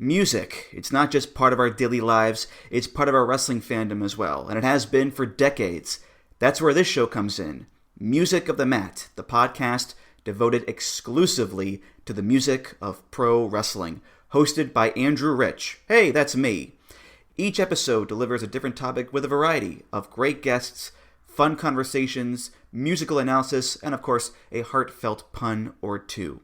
Music. It's not just part of our daily lives, it's part of our wrestling fandom as well, and it has been for decades. That's where this show comes in. Music of the Mat, the podcast devoted exclusively to the music of pro wrestling, hosted by Andrew Rich. Hey, that's me. Each episode delivers a different topic with a variety of great guests, fun conversations, musical analysis, and of course, a heartfelt pun or two.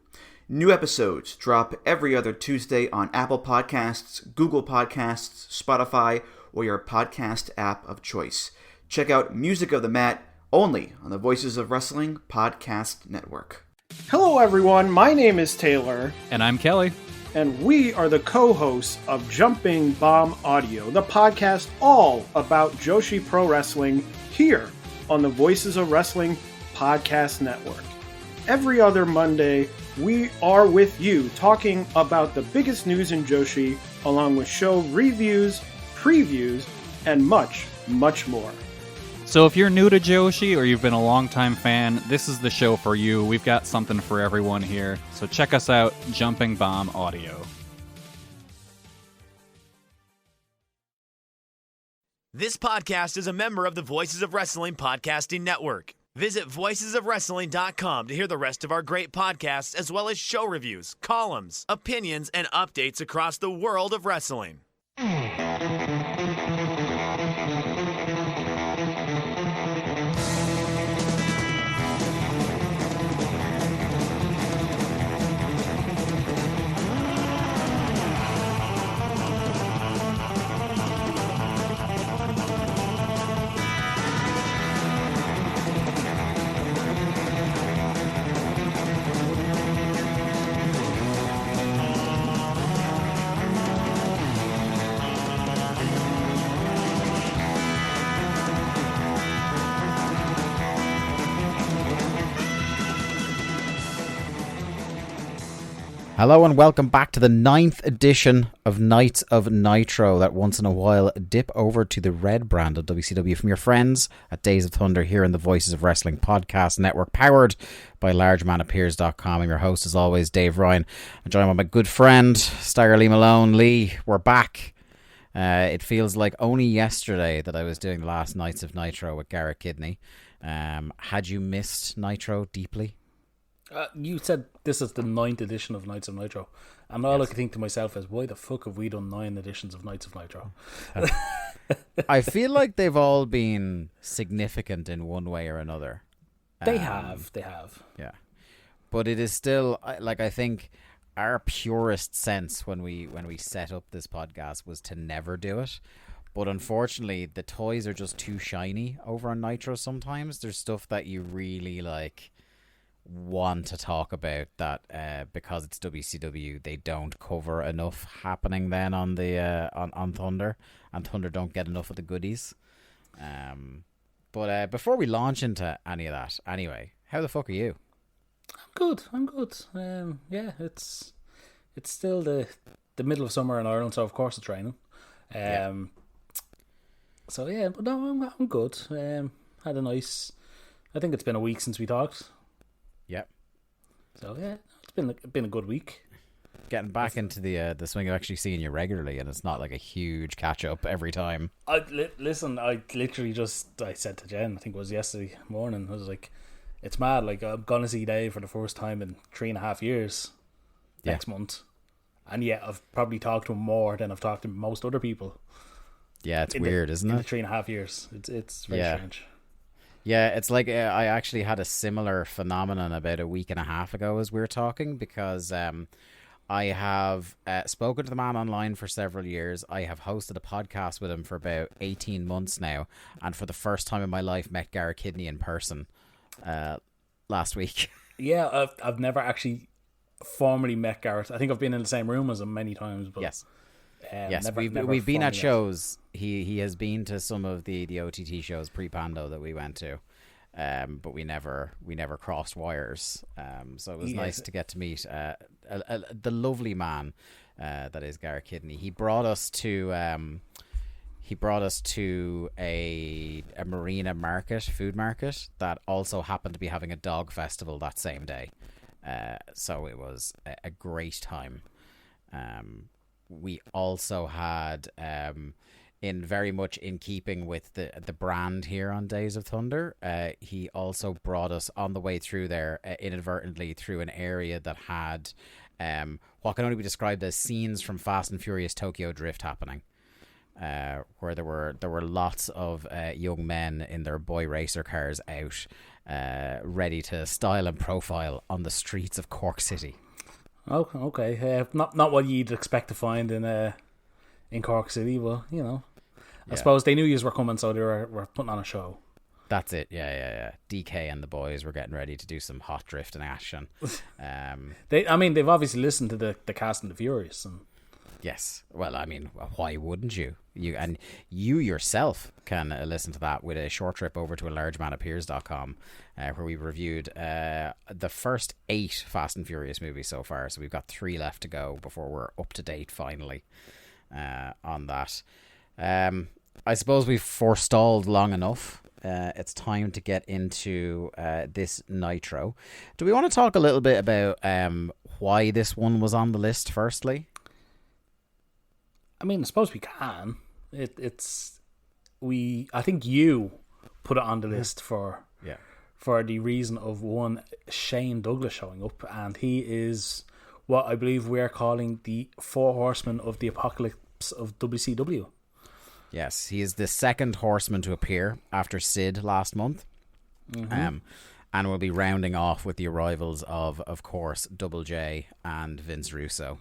New episodes drop every other Tuesday on Apple Podcasts, Google Podcasts, Spotify, or your podcast app of choice. Check out Music of the Mat only on the Voices of Wrestling Podcast Network. Hello everyone, my name is Taylor. And I'm Kelly. And we are the co-hosts of Jumping Bomb Audio, the podcast all about Joshi Pro Wrestling here on the Voices of Wrestling Podcast Network. Every other Monday, we are with you talking about the biggest news in Joshi, along with show reviews, previews, and much, much more. So if you're new to Joshi or you've been a longtime fan, this is the show for you. We've got something for everyone here. So check us out, Jumping Bomb Audio. This podcast is a member of the Voices of Wrestling Podcasting Network. Visit voicesofwrestling.com to hear the rest of our great podcasts, as well as show reviews, columns, opinions, and updates across the world of wrestling. Hello and welcome back to the 9th edition of Nights of Nitro, that once in a while dip over to the red brand of WCW from your friends at Days of Thunder here in the Voices of Wrestling Podcast Network, powered by largemanapears.com. I'm your host as always, Dave Ryan. I'm joined by my good friend, Stagger Lee Malone. Lee, we're back. It feels like only yesterday that I was doing the last Nights of Nitro with Garrett Kidney. Had you missed Nitro deeply? You said this is the 9th edition of Nights of Nitro, and all I could think to myself is, why the fuck have we done 9 editions of Nights of Nitro? I feel like they've all been significant in one way or another. They have. Yeah. But it is still, like, I think our purest sense when we set up this podcast was to never do it. But unfortunately, the toys are just too shiny over on Nitro sometimes. There's stuff that you really, like, want to talk about that because it's WCW, they don't cover enough happening then on the on Thunder, and Thunder don't get enough of the goodies. But before we launch into any of that, anyway, how the fuck are you? I'm good. Yeah, it's still the middle of summer in Ireland, so of course it's raining. So yeah, but no, I'm good. Had a nice. I think it's been a week since we talked. Yep. So yeah, it's been a good week. Getting back into the swing of actually seeing you regularly, and it's not like a huge catch up every time. Listen, I literally I said to Jen, I think it was yesterday morning, I was like, it's mad. Like, I'm gonna see Dave for the first time in 3.5 years next month, and yet I've probably talked to him more than I've talked to most other people. Yeah, it's weird, isn't it? In the 3.5 years, it's very strange. Yeah, it's like I actually had a similar phenomenon about a week and a half ago as we were talking, because I have spoken to the man online for several years. I have hosted a podcast with him for about 18 months now, and for the first time in my life met Garrett Kidney in person last week. Yeah, I've never actually formally met Garrett. I think I've been in the same room as him many times. But yes. Never we've been at shows. He has been to some of the OTT shows pre-Pando that we went to, but we never crossed wires. So it was nice to get to meet the lovely man that is Garrett Kidney. He brought us to a marina market, food market, that also happened to be having a dog festival that same day. So it was a great time. we also had, in very much in keeping with the brand here on Days of Thunder, he also brought us on the way through there inadvertently through an area that had what can only be described as scenes from Fast and Furious Tokyo Drift happening. Where there were lots of young men in their boy racer cars out, ready to style and profile on the streets of Cork City. Oh, okay. Not what you'd expect to find in Cork City, but I suppose they knew you were coming, so they were putting on a show. That's it. Yeah. DK and the boys were getting ready to do some hot drifting action. They've obviously listened to the Cast and the Furious and. Yes. Well, I mean, why wouldn't you? You yourself can listen to that with a short trip over to alargemanappears.com, where we reviewed the first 8 Fast and Furious movies so far. So we've got 3 left to go before we're up to date finally on that. I suppose we've forestalled long enough. It's time to get into this Nitro. Do we want to talk a little bit about why this one was on the list firstly? I mean, I suppose we can. I think you put it on the list for the reason of one, Shane Douglas showing up, and he is what I believe we're calling the 4 horsemen of the apocalypse of WCW. Yes, he is the second horseman to appear after Sid last month. And we'll be rounding off with the arrivals of course, Double J and Vince Russo.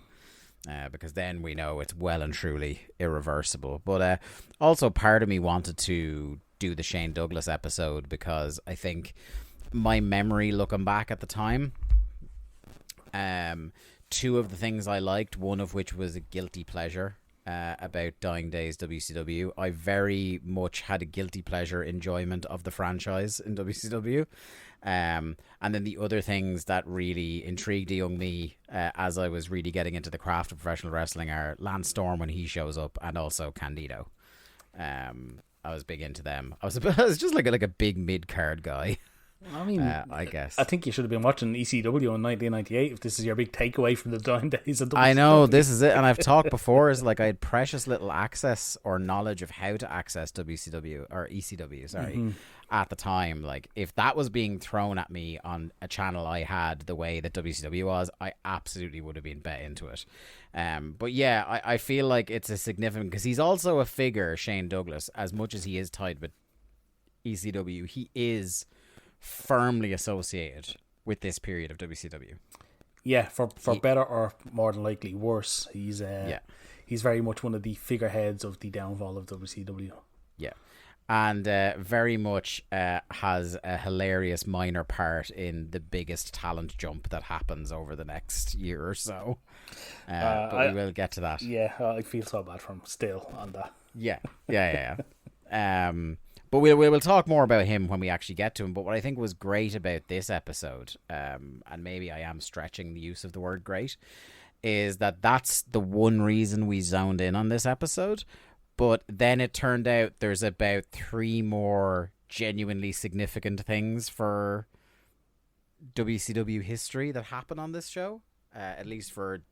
Because then we know it's well and truly irreversible. But also part of me wanted to do the Shane Douglas episode because I think my memory looking back at the time, 2 of the things I liked, one of which was a guilty pleasure about Dying Days WCW. I very much had a guilty pleasure enjoyment of the franchise in WCW. And then the other things that really intrigued young me as I was really getting into the craft of professional wrestling are Lance Storm when he shows up, and also Candido. I was big into them. I was just like a big mid-card guy. I mean, I guess. I think you should have been watching ECW in 1998 if this is your big takeaway from the Dying Days of WCW. I know, this is it. And I've talked before, is like I had precious little access or knowledge of how to access WCW or ECW, at the time. Like, if that was being thrown at me on a channel I had the way that WCW was, I absolutely would have been bet into it. But yeah, I feel like it's a significant, because he's also a figure, Shane Douglas, as much as he is tied with ECW, he is firmly associated with this period of WCW. Yeah, for better or more than likely worse. He's very much one of the figureheads of the downfall of WCW. Yeah. And very much has a hilarious minor part in the biggest talent jump that happens over the next year or so. But we will get to that. Yeah, I feel so bad for him still on that. Yeah. But we'll talk more about him when we actually get to him. But what I think was great about this episode, and maybe I am stretching the use of the word great, is that that's the one reason we zoned in on this episode. But then it turned out there's about 3 more genuinely significant things for WCW history that happen on this show, at least for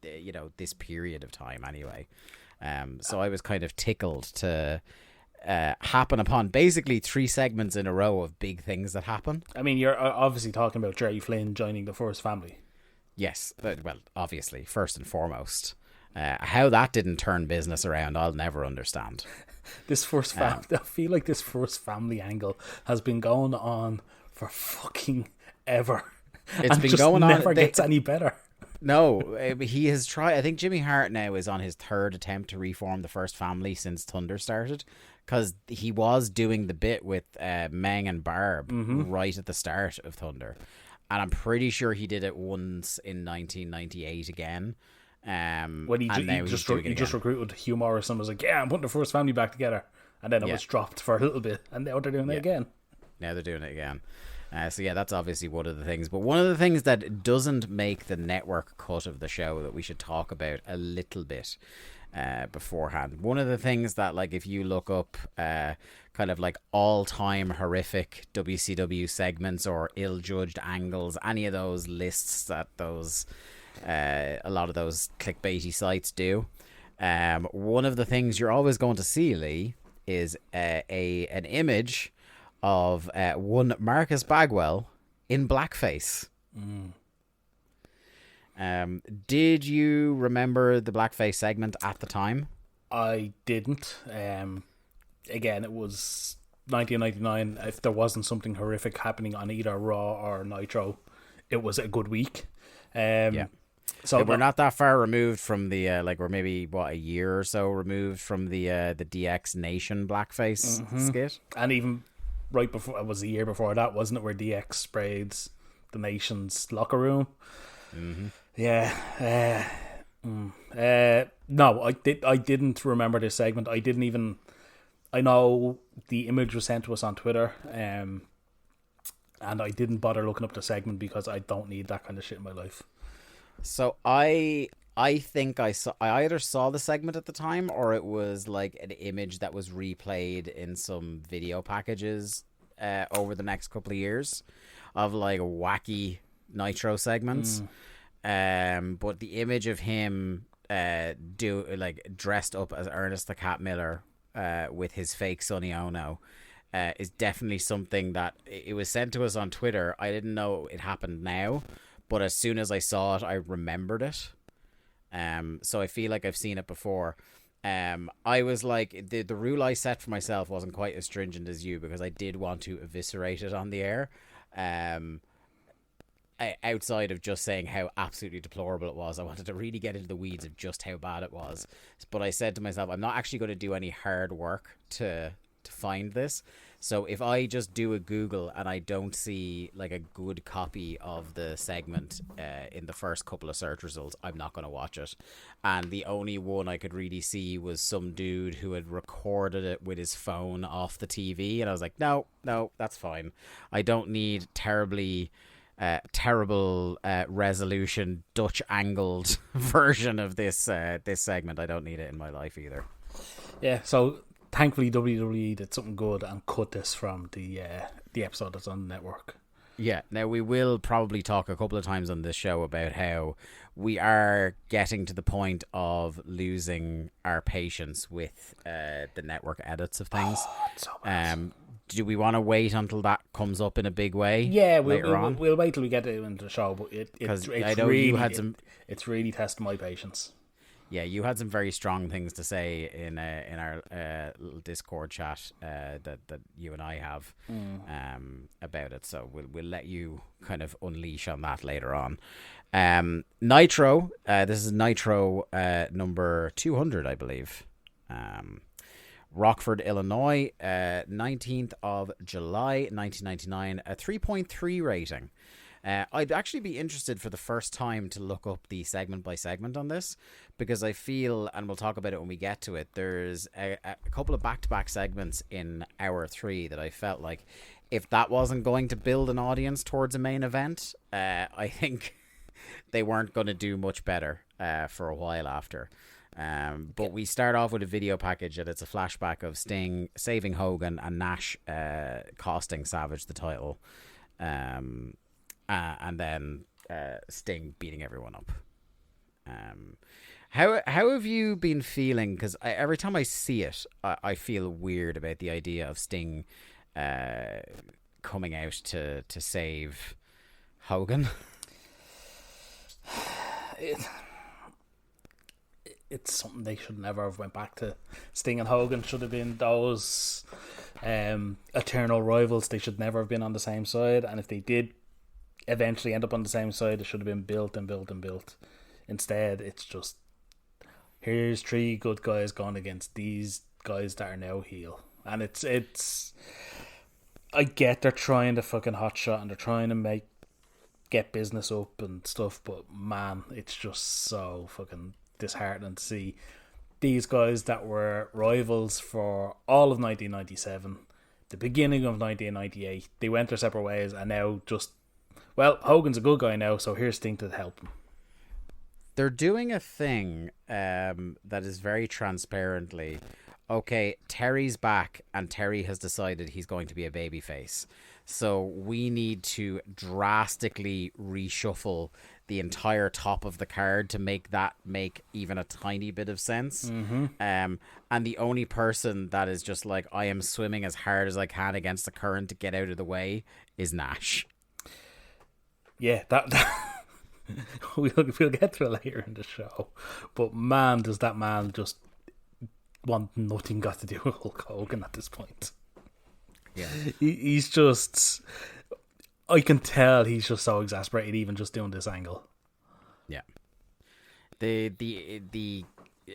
this period of time anyway. So I was kind of tickled to happen upon basically 3 segments in a row of big things that happen. I mean, you're obviously talking about Jerry Flynn joining the First Family. Yes, well, obviously, first and foremost. How that didn't turn business around, I'll never understand. I feel like this First Family angle has been going on for fucking ever. It's been going on. Never gets any better. No, he has tried. I think Jimmy Hart now is on his 3rd attempt to reform the First Family since Thunder started, because he was doing the bit with Meng and Barb right at the start of Thunder, and I'm pretty sure he did it once in 1998 again. When he just recruited Hugh Morris and was like, yeah, I'm putting the First Family back together, and then it was dropped for a little bit, and now they're doing it again. Now they're doing it again. So yeah, that's obviously one of the things. But one of the things that doesn't make the network cut of the show that we should talk about a little bit beforehand. One of the things that, like, if you look up kind of like all-time horrific WCW segments or ill-judged angles, any of those lists that those a lot of those clickbaity sites do, One of the things you're always going to see, Lee, is an image of one Marcus Bagwell in blackface. Did you remember the blackface segment at the time? I didn't. Again, it was 1999. If there wasn't something horrific happening on either Raw or Nitro, it was a good week. So we're not that far removed from the we're maybe a year or so removed from the DX Nation blackface skit, and even right before, it was a year before that, wasn't it, where DX sprayed the Nation's locker room? Yeah. No, I didn't remember this segment. I know the image was sent to us on Twitter, and I didn't bother looking up the segment because I don't need that kind of shit in my life. So I think I either saw the segment at the time, or it was like an image that was replayed in some video packages over the next couple of years of like wacky Nitro segments. But the image of him dressed up as Ernest the Cat Miller with his fake Sonny Ono is definitely something that it was sent to us on Twitter. I didn't know it happened now, but as soon as I saw it, I remembered it. So I feel like I've seen it before. I was like, the rule I set for myself wasn't quite as stringent as you, because I did want to eviscerate it on the air. Outside of just saying how absolutely deplorable it was, I wanted to really get into the weeds of just how bad it was. But I said to myself, I'm not actually going to do any hard work to find this. So if I just do a Google and I don't see like a good copy of the segment in the first couple of search results, I'm not going to watch it. And the only one I could really see was some dude who had recorded it with his phone off the TV. And I was like, no, that's fine. I don't need terrible resolution Dutch angled version of this segment. I don't need it in my life either. Yeah, so thankfully WWE did something good and cut this from the episode that's on the network. Yeah, now we will probably talk a couple of times on this show about how we are getting to the point of losing our patience with the network edits of things. So bad. Do we want to wait until that comes up in a big way? Yeah, on? We'll wait till we get it into the show, but it's really testing my patience. Yeah, you had some very strong things to say in our little Discord chat that you and I have about it. So we'll let you kind of unleash on that later on. Nitro. This is Nitro number 200, I believe. Rockford, Illinois, 19th of July, 1999. A 3.3 rating. I'd actually be interested for the first time to look up the segment by segment on this, because I feel, and we'll talk about it when we get to it, there's a couple of back-to-back segments in hour 3 that I felt like if that wasn't going to build an audience towards a main event, I think they weren't going to do much better for a while after. But we start off with a video package and it's a flashback of Sting saving Hogan and Nash costing Savage the title. And then Sting beating everyone up. How have you been feeling? Because every time I see it, I feel weird about the idea of Sting coming out to save Hogan. It's something they should never have went back to. Sting and Hogan should have been those eternal rivals. They should never have been on the same side, and if they did eventually end up on the same side, it should have been built and built and built. Instead, it's just, here's 3 good guys going against these guys that are now heel. And it's I get they're trying to fucking hotshot and they're trying to get business up and stuff, but man, it's just so fucking disheartening to see these guys that were rivals for all of 1997, the beginning of 1998, they went their separate ways, and now just, well, Hogan's a good guy now, so here's Sting to help him. They're doing a thing that is very transparently, okay, Terry's back and Terry has decided he's going to be a babyface. So we need to drastically reshuffle the entire top of the card to make that make even a tiny bit of sense. And the only person that is just like, I am swimming as hard as I can against the current to get out of the way is Nash. Yeah, that we'll get to it later in the show. But man, does that man just want nothing got to do with Hulk Hogan at this point. Yeah. He's just... I can tell he's just so exasperated even just doing this angle. Yeah. The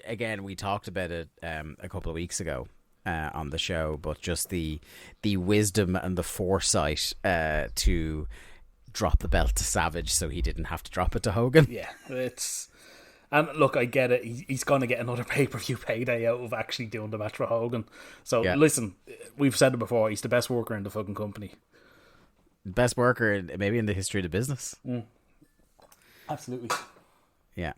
again, we talked about it a couple of weeks ago on the show, but just the wisdom and the foresight to drop the belt to Savage so he didn't have to drop it to Hogan. Yeah, it's... And look, I get it. He's going to get another pay-per-view payday out of actually doing the match for Hogan. So, listen, we've said it before. He's the best worker in the fucking company. Best worker maybe in the history of the business. Absolutely. Yeah.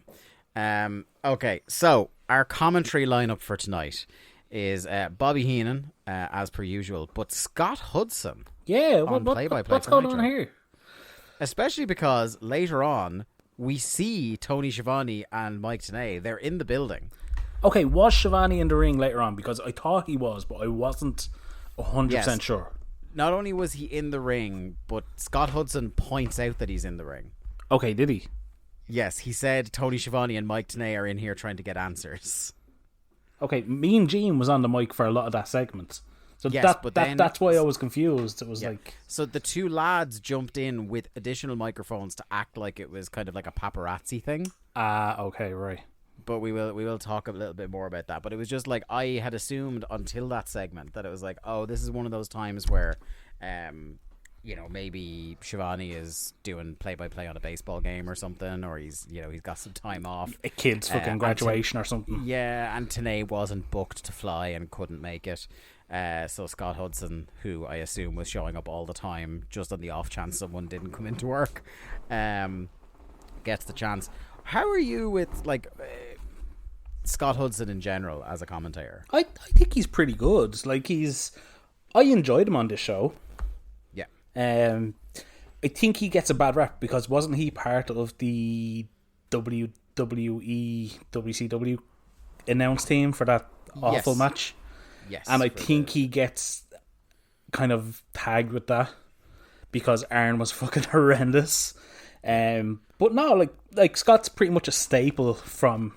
Okay, so our commentary lineup for tonight is Bobby Heenan, as per usual, but Scott Hudson. Yeah, what's going on here? Especially because later on, we see Tony Schiavone and Mike Tenay. They're in the building. Okay, was Schiavone in the ring later on? Because I thought he was, but I wasn't 100% sure. Not only was he in the ring, but Scott Hudson points out that he's in the ring. Okay, did he? Yes, he said Tony Schiavone and Mike Tenay are in here trying to get answers. Okay, Mean Gene was on the mic for a lot of that segment. So yes, that's why I was confused. It was like... So the two lads jumped in with additional microphones to act like it was kind of like a paparazzi thing. Okay, right. But we will talk a little bit more about that. But it was just like, I had assumed until that segment that it was like, oh, this is one of those times where, maybe Schiavone is doing play-by-play on a baseball game or something, or he's got some time off. A kid's fucking graduation or something. Yeah, and Tenay wasn't booked to fly and couldn't make it. So Scott Hudson, who I assume was showing up all the time just on the off chance someone didn't come into work, gets the chance. How are you with Scott Hudson in general as a commentator? I think he's pretty good. I enjoyed him on this show. Yeah. I think he gets a bad rep because wasn't he part of the WWE WCW announce team for that awful match? Yes. And I think he gets kind of tagged with that because Aaron was fucking horrendous. But no, like Scott's pretty much a staple from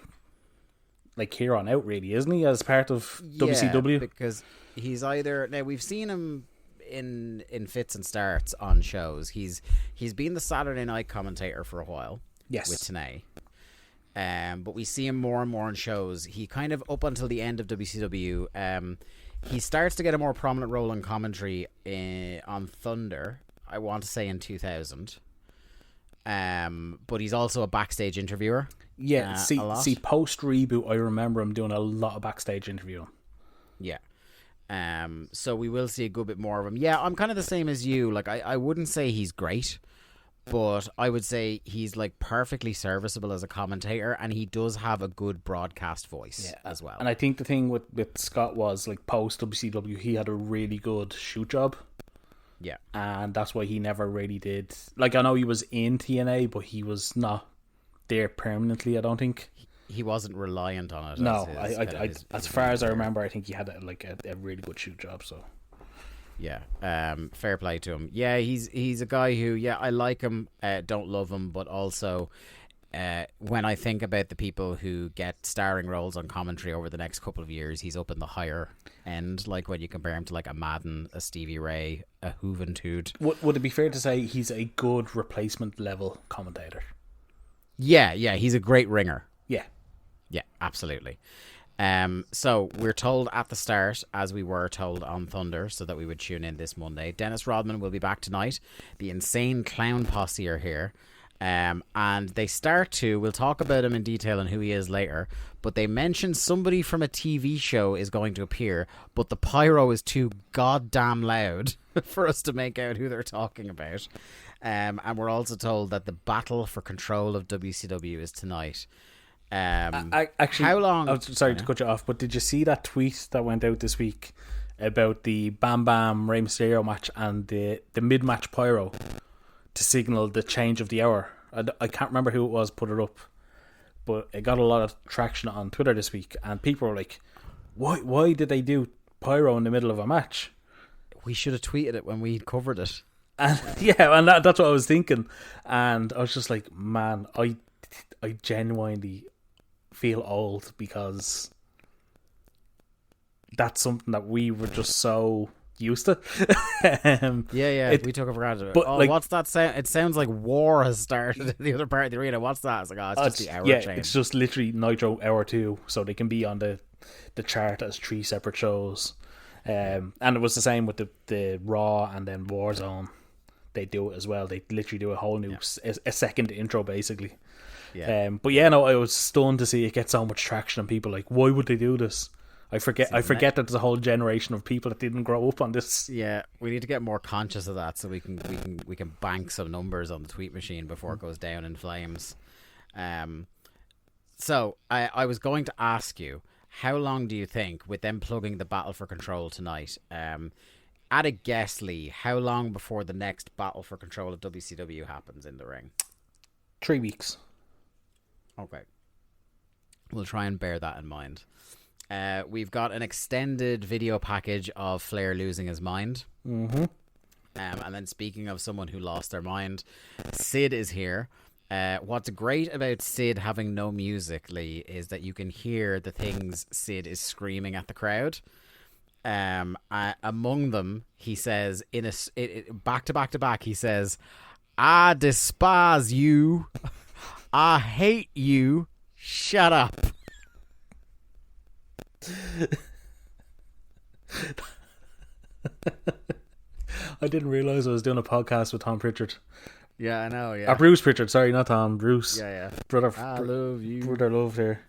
here on out, really, isn't he? As part of WCW, because he's either now we've seen him in fits and starts on shows. He's been the Saturday night commentator for a while. Yes, with Tenay. But we see him more and more on shows. He kind of, up until the end of WCW, he starts to get a more prominent role in commentary on Thunder, I want to say in 2000. But he's also a backstage interviewer. Yeah, see post reboot, I remember him doing a lot of backstage interviewing. Yeah. So we will see a good bit more of him. Yeah, I'm kind of the same as you. I wouldn't say he's great, but I would say he's perfectly serviceable as a commentator, and he does have a good broadcast voice as well. And I think the thing with Scott was post WCW, he had a really good shoot job. Yeah. And that's why he never really did. I know he was in TNA, but he was not there permanently, I don't think. He wasn't reliant on it. No, as far as I remember, I think he had a really good shoot job, so... Yeah, fair play to him. Yeah, he's a guy who, I like him, don't love him, but also when I think about the people who get starring roles on commentary over the next couple of years, he's up in the higher end, when you compare him to a Madden, a Stevie Ray, a Juventud. Would it be fair to say he's a good replacement level commentator? Yeah, he's a great ringer. Yeah, absolutely. So we're told at the start, as we were told on Thunder, so that we would tune in this Monday, Dennis Rodman will be back tonight. The Insane Clown Posse are here. And they start to, we'll talk about him in detail and who he is later, but they mention somebody from a TV show is going to appear, but the pyro is too goddamn loud for us to make out who they're talking about. And we're also told that the battle for control of WCW is tonight. Actually, how long? I'm sorry to cut you off, but did you see that tweet that went out this week about the Bam Bam Rey Mysterio match and the mid-match pyro to signal the change of the hour I can't remember who it was put it up, but it got a lot of traction on Twitter this week, and people were like, why did they do pyro in the middle of a match? We should have tweeted it when we covered it. And yeah, and that's what I was thinking. And I was just like, man, I genuinely feel old because that's something that we were just so used to. We took it for granted. But like, what's that sound? It sounds like war has started in the other part of the arena. What's that? It's like, it's just the hour change. It's just literally Nitro Hour 2, so they can be on the chart as 3 separate shows. And it was the same with the Raw and then Warzone. They do it as well. They literally do a whole new a second intro basically. Yeah. But yeah, no, I was stunned to see it get so much traction and people like, why would they do this? I forget that there's a whole generation of people that didn't grow up on this. Yeah, we need to get more conscious of that so we can bank some numbers on the tweet machine before it goes down in flames. So I was going to ask you, how long do you think, with them plugging the Battle for Control tonight, at a guess, Lee, how long before the next Battle for Control of WCW happens in the ring? 3 weeks. Okay. We'll try and bear that in mind. We've got an extended video package of Flair losing his mind. Mm-hmm. And then speaking of someone who lost their mind, Sid is here. What's great about Sid having no music, Lee, is that you can hear the things Sid is screaming at the crowd. Among them, he says, back to back, he says, "I despise you. I hate you. Shut up." I didn't realize I was doing a podcast with Tom Pritchard. Yeah, I know. Yeah, Bruce Pritchard. Sorry, not Tom. Bruce. Yeah. Brother, I love you. Brother, love here.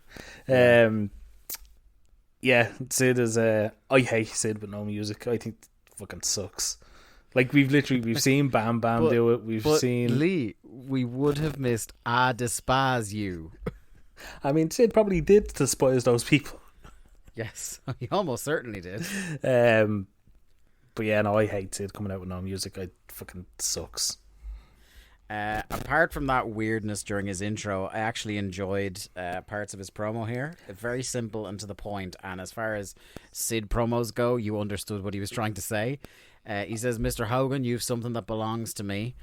Yeah, Sid is. I hate Sid with no music. I think it fucking sucks. Like we've seen Bam Bam do it. We've seen Lee. We would have missed "I despise you." I mean, Sid probably did despise those people. Yes, he almost certainly did. But yeah, no, I hate Sid coming out with no music. It fucking sucks. Apart from that weirdness during his intro, I actually enjoyed parts of his promo here. Very simple and to the point. And as far as Sid promos go, you understood what he was trying to say. He says, "Mr. Hogan, you've something that belongs to me.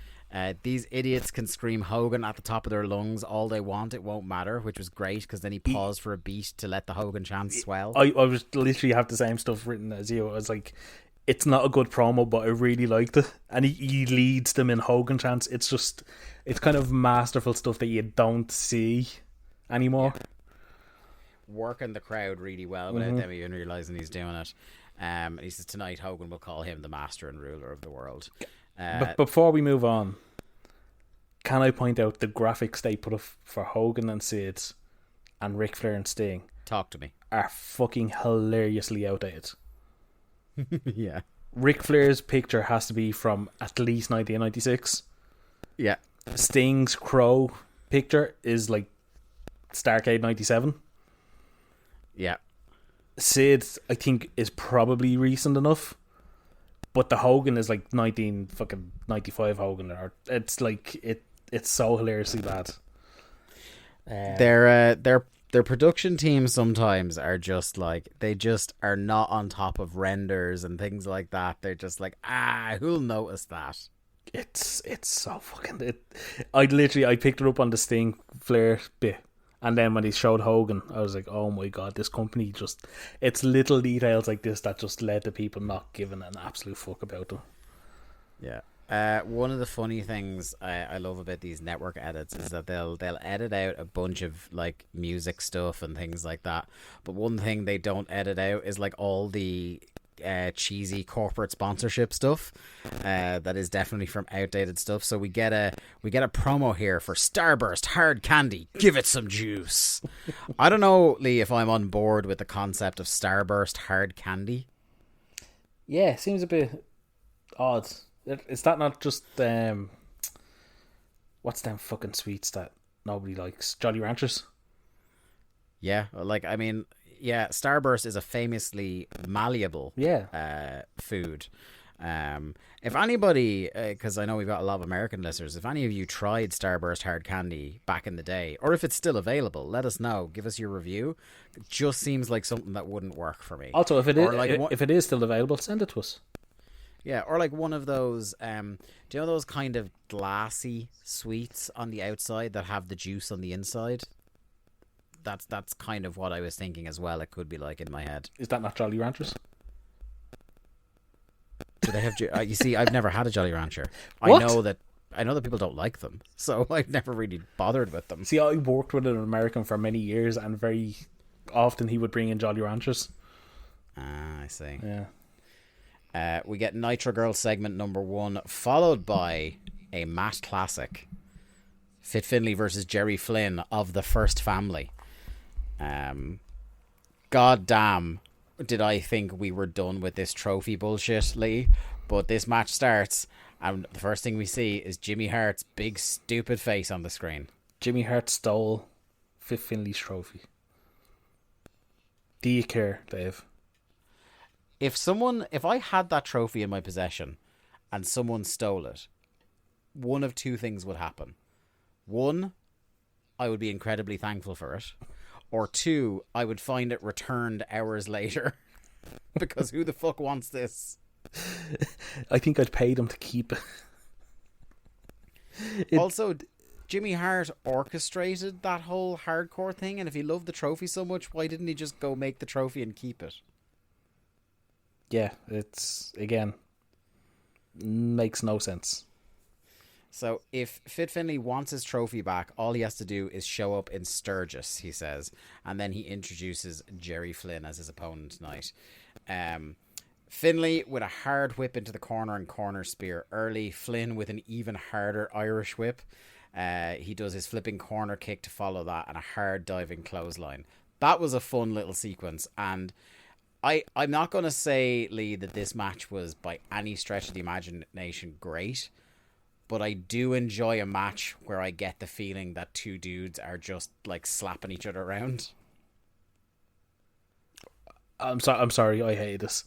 These idiots can scream Hogan at the top of their lungs all they want. It won't matter," which was great because then he paused for a beat to let the Hogan chant swell. I was literally have the same stuff written as you. I was like, it's not a good promo, but I really liked it. And he leads them in Hogan chants. It's kind of masterful stuff that you don't see anymore. Yeah. Working the crowd really well without them even realising he's doing it. He says tonight Hogan will call him the master and ruler of the world. But before we move on, can I point out the graphics they put up for Hogan and Sid and Ric Flair and Sting? Talk to me. Are fucking hilariously outdated. Yeah. Ric Flair's picture has to be from at least 1996. Yeah. Sting's Crow picture is like Starrcade 97. Yeah. Sid, I think, is probably recent enough. But the Hogan is like 95 Hogan. Or it's like it's so hilariously bad. Their production teams sometimes are just like, they just are not on top of renders and things like that. They're just like, who'll notice that? It's so fucking. I picked it up on the Sting Flair bit, and then when he showed Hogan, I was like, oh my god, this company just. It's little details like this that just led to people not giving an absolute fuck about them. Yeah. One of the funny things I love about these network edits is that they'll edit out a bunch of like music stuff and things like that, but one thing they don't edit out is like all the cheesy corporate sponsorship stuff that is definitely from outdated stuff. So we get a promo here for Starburst Hard Candy. Give it some juice. I don't know, Lee, if I'm on board with the concept of Starburst Hard Candy. Yeah, seems a bit odd. Is that not just what's them fucking sweets that nobody likes? Jolly Ranchers? Yeah, like, I mean, yeah, Starburst is a famously malleable food. If anybody, because I know we've got a lot of American listeners, if any of you tried Starburst hard candy back in the day, or if it's still available, let us know. Give us your review. It just seems like something that wouldn't work for me. Also, if it is still available, send it to us. Yeah, or like one of those, do you know those kind of glassy sweets on the outside that have the juice on the inside? That's kind of what I was thinking as well. It could be like in my head. Is that not Jolly Ranchers? Do they have? You see, I've never had a Jolly Rancher. What? I know that people don't like them, so I've never really bothered with them. See, I worked with an American for many years, and very often he would bring in Jolly Ranchers. Ah, I see. Yeah. We get Nitro Girl segment number 1, followed by a Matt classic: Fit Finlay versus Jerry Flynn of the First Family. God damn, did I think we were done with this trophy bullshit, Lee? But this match starts, and the first thing we see is Jimmy Hart's big stupid face on the screen. Jimmy Hart stole Fit Finlay's trophy. Do you care, Dave? If I had that trophy in my possession and someone stole it, one of two things would happen. One, I would be incredibly thankful for it. Or two, I would find it returned hours later. Because who the fuck wants this? I think I'd pay them to keep it. Also, Jimmy Hart orchestrated that whole hardcore thing, and if he loved the trophy so much, why didn't he just go make the trophy and keep it? Yeah, it's, again, makes no sense. So if Fit Finlay wants his trophy back, all he has to do is show up in Sturgis, he says, and then he introduces Jerry Flynn as his opponent tonight. Finlay with a hard whip into the corner and corner spear early. Flynn with an even harder Irish whip. He does his flipping corner kick to follow that, and a hard diving clothesline. That was a fun little sequence, and I'm not going to say, Lee, that this match was by any stretch of the imagination great, but I do enjoy a match where I get the feeling that two dudes are just like slapping each other around. I'm sorry, I hate this.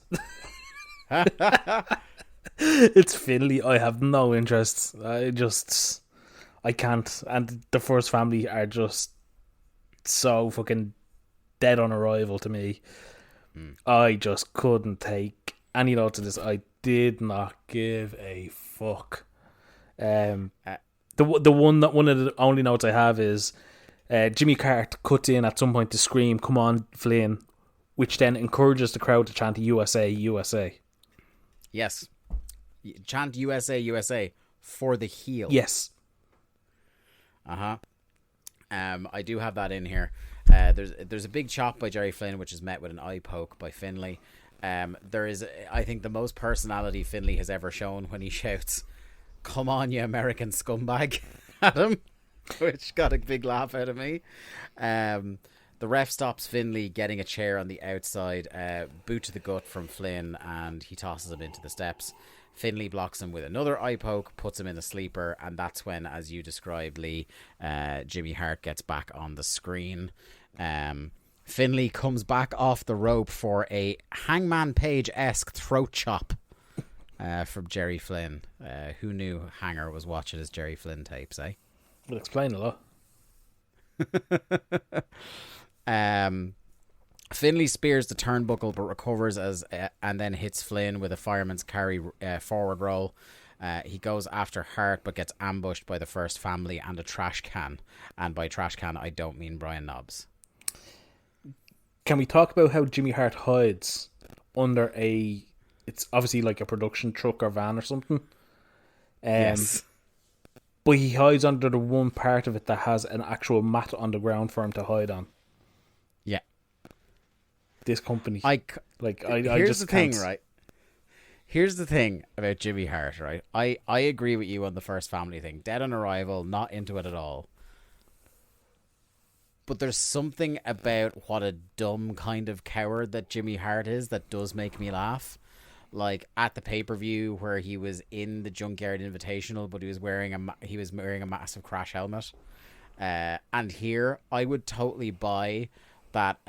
It's Finlay. I have no interest. I can't. And the First Family are just so fucking dead on arrival to me. I just couldn't take any notes of this. I did not give a fuck. One of the only notes I have is Jimmy Hart cuts in at some point to scream, "Come on, Flynn," which then encourages the crowd to chant "USA, USA." Yes, chant "USA, USA" for the heel. Yes. I do have that in here. There's a big chop by Jerry Flynn, which is met with an eye poke by Finlay. There is, I think, the most personality Finlay has ever shown when he shouts, "Come on, you American scumbag," at him, which got a big laugh out of me. The ref stops Finlay getting a chair on the outside, boot to the gut from Flynn, and he tosses him into the steps. Finlay blocks him with another eye poke, puts him in a sleeper, and that's when, as you described, Lee, Jimmy Hart gets back on the screen. Finlay comes back off the rope for a Hangman Page-esque throat chop from Jerry Flynn. Who knew Hanger was watching his Jerry Flynn tapes, eh? Would explain a lot. Finlay spears the turnbuckle but recovers and then hits Flynn with a fireman's carry forward roll. He goes after Hart but gets ambushed by the First Family and a trash can. And by trash can, I don't mean Brian Knobbs. Can we talk about how Jimmy Hart hides under it's obviously like a production truck or van or something? Yes. But he hides under the one part of it that has an actual mat on the ground for him to hide on. Yeah. This company. Here's just the can't. thing, right? Here's the thing about Jimmy Hart, right? I agree with you on the First Family thing. Dead on arrival, not into it at all. But there's something about what a dumb kind of coward that Jimmy Hart is that does make me laugh. Like at the pay-per-view where he was in the Junkyard Invitational, but he was wearing a massive crash helmet. And here, I would totally buy that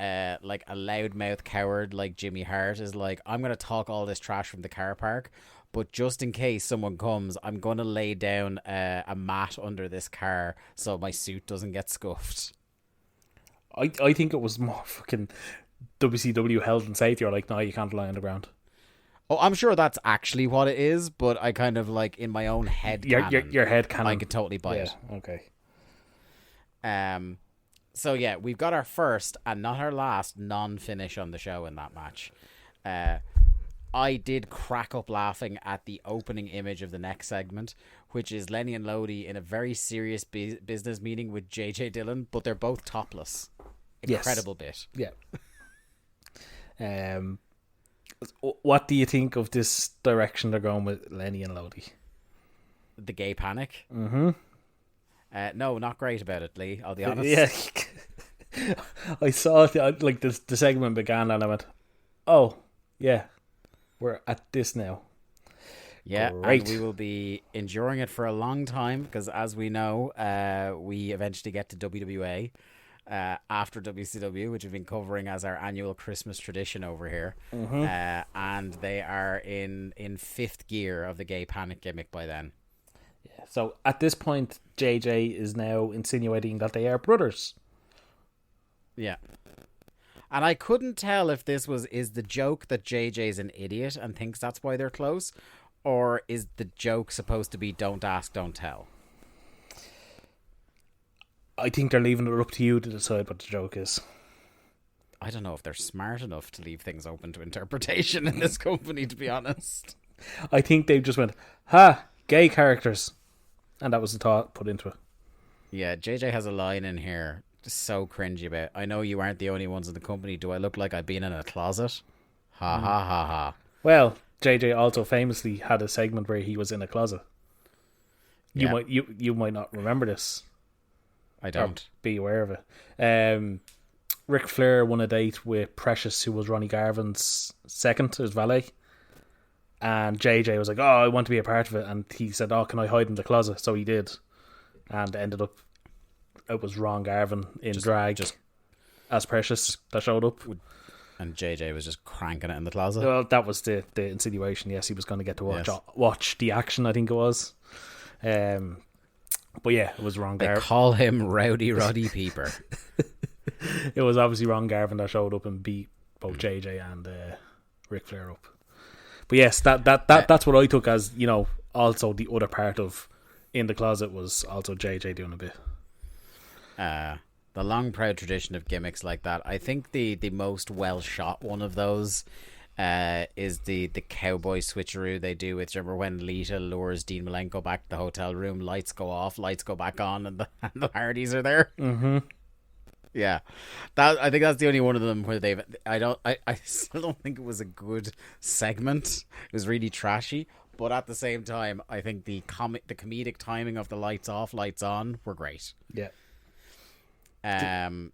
like a loudmouth coward like Jimmy Hart is like, I'm going to talk all this trash from the car park, but just in case someone comes, I'm going to lay down a mat under this car so my suit doesn't get scuffed. I think it was more fucking WCW health and safety. You're like, no, you can't lie on the ground. Oh, I'm sure that's actually what it is, but I kind of like in my own head. Your head canon. I could totally buy it. Okay. So yeah, we've got our first and not our last non-finish on the show in that match. I did crack up laughing at the opening image of the next segment, which is Lenny and Lodi in a very serious business meeting with JJ Dillon, but they're both topless. Incredible bit. Yeah. What do you think of this direction they're going with Lenny and Lodi? The gay panic? Mm-hmm. No, not great about it, Lee. I'll be honest. Yeah. I saw like the segment began and I went, oh, yeah, we're at this now. Yeah, Great. and we will be enduring it for a long time because, as we know, we eventually get to WWA after WCW, which we've been covering as our annual Christmas tradition over here. Mm-hmm. And they are in fifth gear of the gay panic gimmick by then. Yeah. So at this point, JJ is now insinuating that they are brothers. Yeah. And I couldn't tell if this is the joke that JJ's an idiot and thinks that's why they're close, or is the joke supposed to be don't ask, don't tell? I think they're leaving it up to you to decide what the joke is. I don't know if they're smart enough to leave things open to interpretation in this company, to be honest. I think they just went, gay characters. And that was the thought put into it. Yeah, JJ has a line in here just so cringy about, I know you aren't the only ones in the company. Do I look like I've been in a closet? Ha ha ha ha. Well, JJ also famously had a segment where he was in a closet. Yeah. You might not remember this. I don't. Be aware of it. Ric Flair won a date with Precious, who was Ronnie Garvin's second, his valet. And JJ was like, oh, I want to be a part of it. And he said, oh, can I hide in the closet? So he did. And ended up, it was Ron Garvin in drag as Precious that showed up. And JJ was just cranking it in the closet. Well, that was the insinuation. Yes, he was going to get to watch the action, I think it was. But yeah, it was Ron Garvin. They call him Rowdy Roddy Peeper. It was obviously Ron Garvin that showed up and beat both JJ and Ric Flair up. But yes, that's what I took as, also the other part of in the closet was also JJ doing a bit. The long proud tradition of gimmicks like that. I think the most well shot one of those is the cowboy switcheroo they do with, remember when Lita lures Dean Malenko back to the hotel room, lights go off, lights go back on, and the Hardys are there. Mm-hmm. Yeah, I think that's the only one of them where they've. I still don't think it was a good segment. It was really trashy, but at the same time, I think the comedic timing of the lights off, lights on were great. Yeah. Go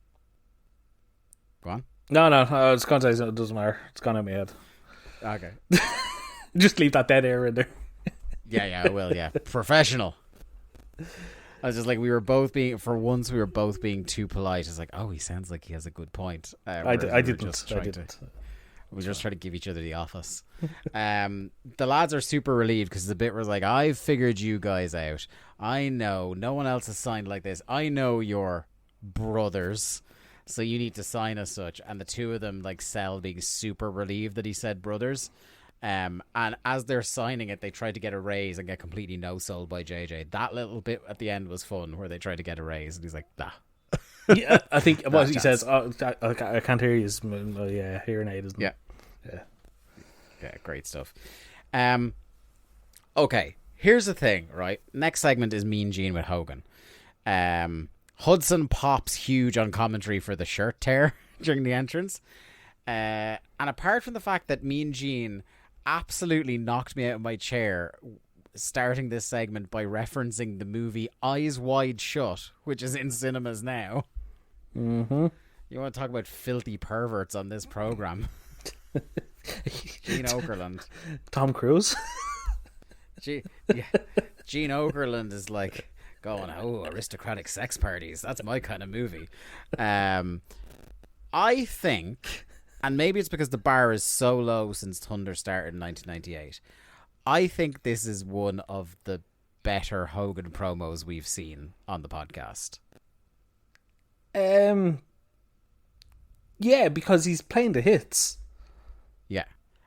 on. No, I was going to say it doesn't matter. It's gone out of my head. Okay. Just leave that dead air in there. Yeah, I will. Yeah, professional. I was just like, we were both being too polite. It's like, oh, he sounds like he has a good point. I didn't. We just try to give each other the office. The lads are super relieved because the bit was like, I've figured you guys out. I know no one else has signed like this. I know you're brothers, so you need to sign as such. And the two of them like sell being super relieved that he said brothers. And as they're signing it, they try to get a raise and get completely no-sold by JJ. That little bit at the end was fun, where they try to get a raise, and he's like, nah. Yeah, I think what he says, I can't hear you. Yeah, hearing aid, isn't it? Yeah, great stuff. Okay, here's the thing, right? Next segment is Mean Gene with Hogan. Hudson pops huge on commentary for the shirt tear during the entrance. And apart from the fact that Mean Gene absolutely knocked me out of my chair starting this segment by referencing the movie Eyes Wide Shut, which is in cinemas now. Mm-hmm. You want to talk about filthy perverts on this program? Gene Okerlund. Tom Cruise. Gene Okerlund is like going, oh, aristocratic sex parties. That's my kind of movie. I think, and maybe it's because the bar is so low since Thunder started in 1998, I think this is one of the better Hogan promos we've seen on the podcast. Yeah, because he's playing the hits. Yeah.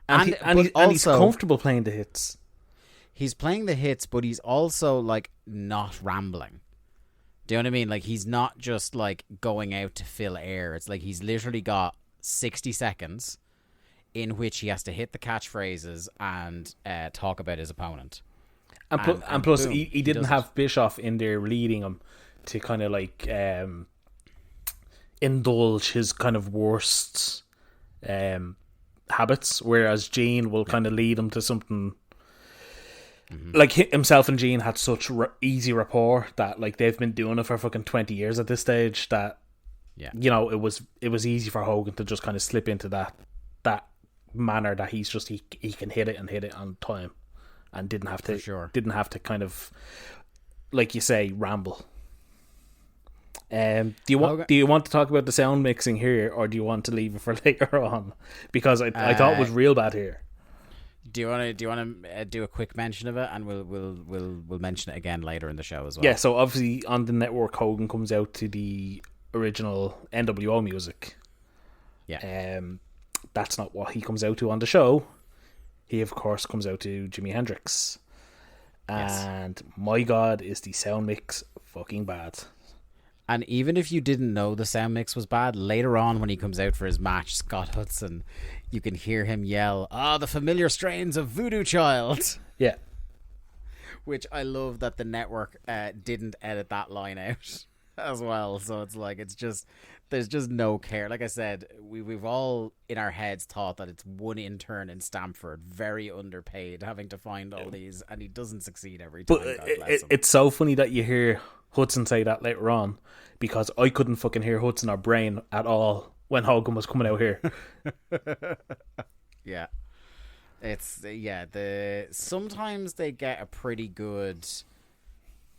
And he's comfortable playing the hits. He's playing the hits, but he's also, like, not rambling. Do you know what I mean? Like, he's not just, like, going out to fill air. It's like he's literally got 60 seconds in which he has to hit the catchphrases and talk about his opponent. And plus, boom, he didn't have Bischoff in there leading him to kind of, like, indulge his kind of worst habits, whereas Gene will kind of lead him to something. Like, himself and Gene had such easy rapport that, like, they've been doing it for fucking 20 years at this stage that, you know, it was easy for Hogan to just kind of slip into that manner that he's just he can hit it on time and didn't have to kind of, like you say, ramble. Do you want to talk about the sound mixing here, or do you want to leave it for later on? Because I thought it was real bad here. Do you want to do a quick mention of it, and we'll mention it again later in the show as well? Yeah. So obviously on the network, Hogan comes out to the original NWO music. Yeah. That's not what he comes out to on the show. He of course comes out to Jimi Hendrix, and my God, is the sound mix fucking bad. And even if you didn't know the sound mix was bad, later on when he comes out for his match, Scott Hudson, you can hear him yell, the familiar strains of Voodoo Child. Yeah. Which I love that the network didn't edit that line out as well. So it's like, there's just no care. Like I said, we've all in our heads thought that it's one intern in Stamford, very underpaid, having to find all these, and he doesn't succeed every time. But it's so funny that you hear Hudson say that later on, because I couldn't fucking hear Hudson or Brain at all when Hogan was coming out here. Yeah. It's sometimes they get a pretty good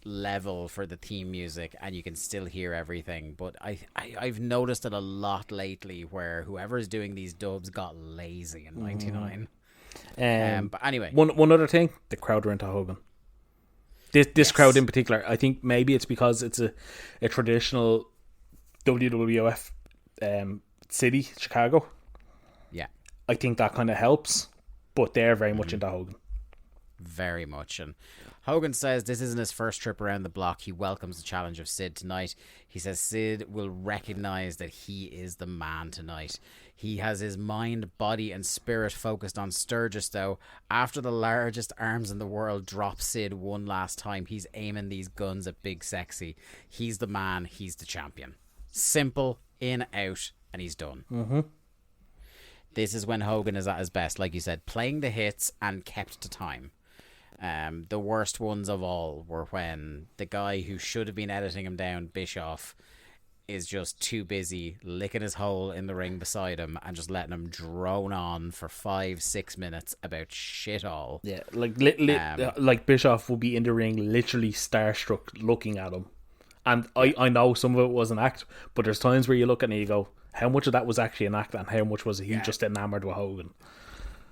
level for the theme music and you can still hear everything, but I've noticed it a lot lately where whoever's doing these dubs got lazy in 99. But anyway, one other thing, the crowd were into Hogan. This crowd in particular, I think maybe it's because it's a traditional WWF city, Chicago. Yeah, I think that kind of helps, but they're very much into Hogan. Very much. And Hogan says this isn't his first trip around the block. He welcomes the challenge of Sid tonight. He says Sid will recognize that he is the man tonight. He has his mind, body and spirit focused on Sturgis, though. After the largest arms in the world drop Sid one last time, he's aiming these guns at Big Sexy. He's the man. He's the champion. Simple, in, out, and he's done. Mm-hmm. This is when Hogan is at his best, like you said, playing the hits and kept to time. The worst ones of all were when the guy who should have been editing him down, Bischoff, is just too busy licking his hole in the ring beside him and just letting him drone on for 5-6 minutes about shit all. Yeah, like Bischoff will be in the ring literally starstruck looking at him. And I know some of it was an act, but there's times where you look at it and you go, how much of that was actually an act and how much was he just enamored with Hogan?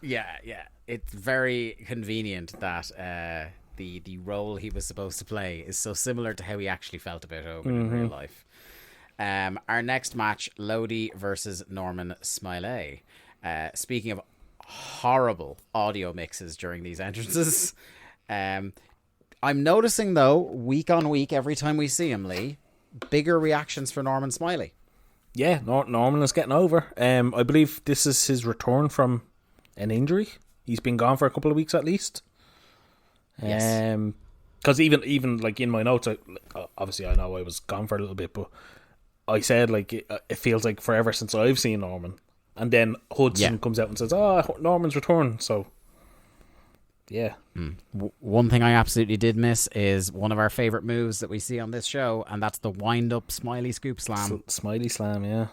Yeah. It's very convenient that the role he was supposed to play is so similar to how he actually felt about Hogan in real life. Our next match, Lodi versus Norman Smiley. Speaking of horrible audio mixes during these entrances, I'm noticing, though, week on week, every time we see him, Lee, bigger reactions for Norman Smiley. Yeah, Norman is getting over. I believe this is his return from an injury. He's been gone for a couple of weeks at least. Yes. Because even like in my notes, obviously I know I was gone for a little bit, but I said like it feels like forever since I've seen Norman. And then Hudson comes out and says, Norman's return. So, yeah. One thing I absolutely did miss is one of our favourite moves that we see on this show, and that's the wind-up Smiley Scoop Slam. Smiley Slam, yeah.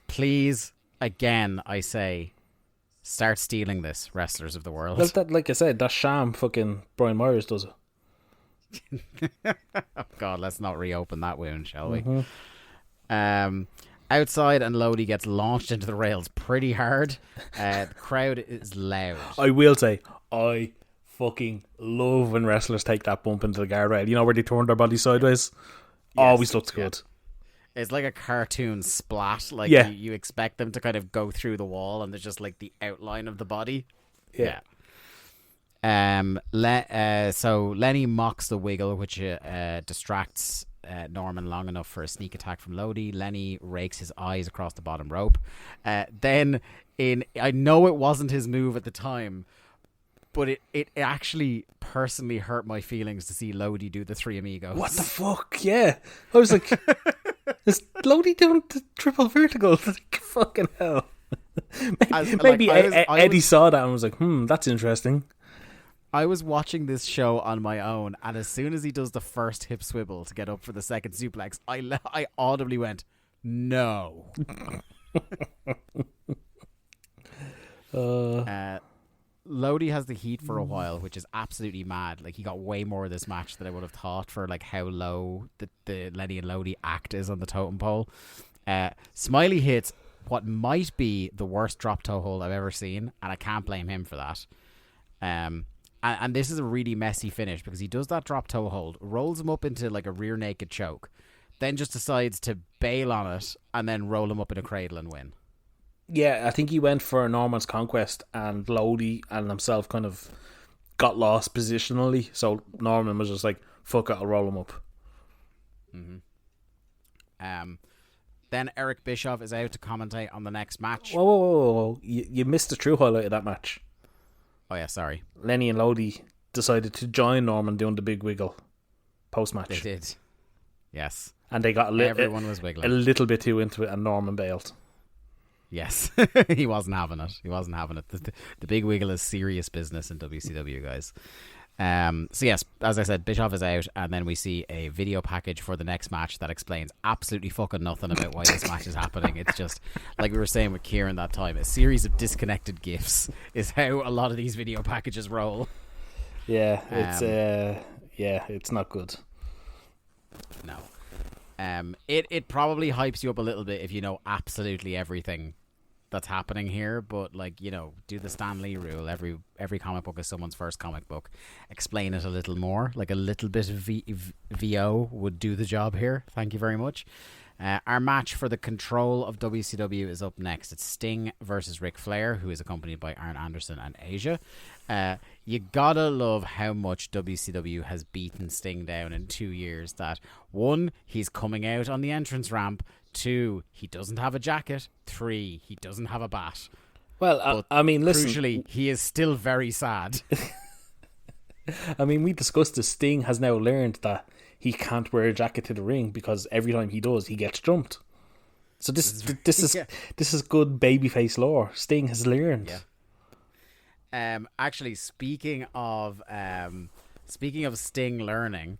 Please, again, I say, start stealing this, wrestlers of the world. Well, that, like I said, that sham fucking Brian Myers does it. Oh, God, let's not reopen that wound, shall we? Outside, and Lodi gets launched into the rails pretty hard. The crowd is loud. I will say, I fucking love when wrestlers take that bump into the guardrail. You know, where they turn their body sideways? Always looks good. It's like a cartoon splat. Like, you expect them to kind of go through the wall, and there's just like the outline of the body. Yeah. So Lenny mocks the wiggle, which distracts Norman long enough for a sneak attack from Lodi. Lenny rakes his eyes across the bottom rope. Then, I know it wasn't his move at the time, but it actually personally hurt my feelings to see Lodi do the Three Amigos. What the fuck? Yeah. I was like, is Lodi doing the triple vertical? Like, fucking hell. Maybe Eddie saw that and was like, that's interesting. I was watching this show on my own, and as soon as he does the first hip swivel to get up for the second suplex, I audibly went, no. Lodi has the heat for a while, which is absolutely mad. Like, he got way more of this match than I would have thought for like how low the Lenny and Lodi act is on the totem pole. Smiley hits what might be the worst drop toe hold I've ever seen, and I can't blame him for that. And this is a really messy finish because he does that drop toe hold, rolls him up into like a rear naked choke, then just decides to bail on it and then roll him up in a cradle and win. Yeah, I think he went for Norman's conquest, and Lodi and himself kind of got lost positionally. So Norman was just like, fuck it, I'll roll him up. Then Eric Bischoff is out to commentate on the next match. Whoa. You missed the true highlight of that match. Oh yeah, sorry. Lenny and Lodi decided to join Norman doing the big wiggle post-match. They did. Yes. And they got everyone was wiggling. A little bit too into it, and Norman bailed. Yes. He wasn't having it. The big wiggle is serious business in WCW, guys. So yes, as I said, Bischoff is out, and then we see a video package for the next match that explains absolutely fucking nothing about why this match is happening. It's just, like we were saying with Kieran that time, a series of disconnected GIFs is how a lot of these video packages roll. Yeah, it's not good. No. It probably hypes you up a little bit if you know absolutely everything that's happening here, but like, you know, do the Stan Lee rule. Every comic book is someone's first comic book. Explain it a little more. Like a little bit of VO would do the job here. Thank you very much. Our match for the control of WCW is up next. It's Sting versus Ric Flair, who is accompanied by Arn Anderson and Asia. You gotta love how much WCW has beaten Sting down in 2 years. That 1, he's coming out on the entrance ramp. 2, he doesn't have a jacket. 3, he doesn't have a bat. Well, I mean, listen. Crucially, he is still very sad. I mean, we discussed this. Sting has now learned that he can't wear a jacket to the ring because every time he does, he gets jumped. So this is good babyface lore. Sting has learned. Yeah. Actually, speaking of Sting learning,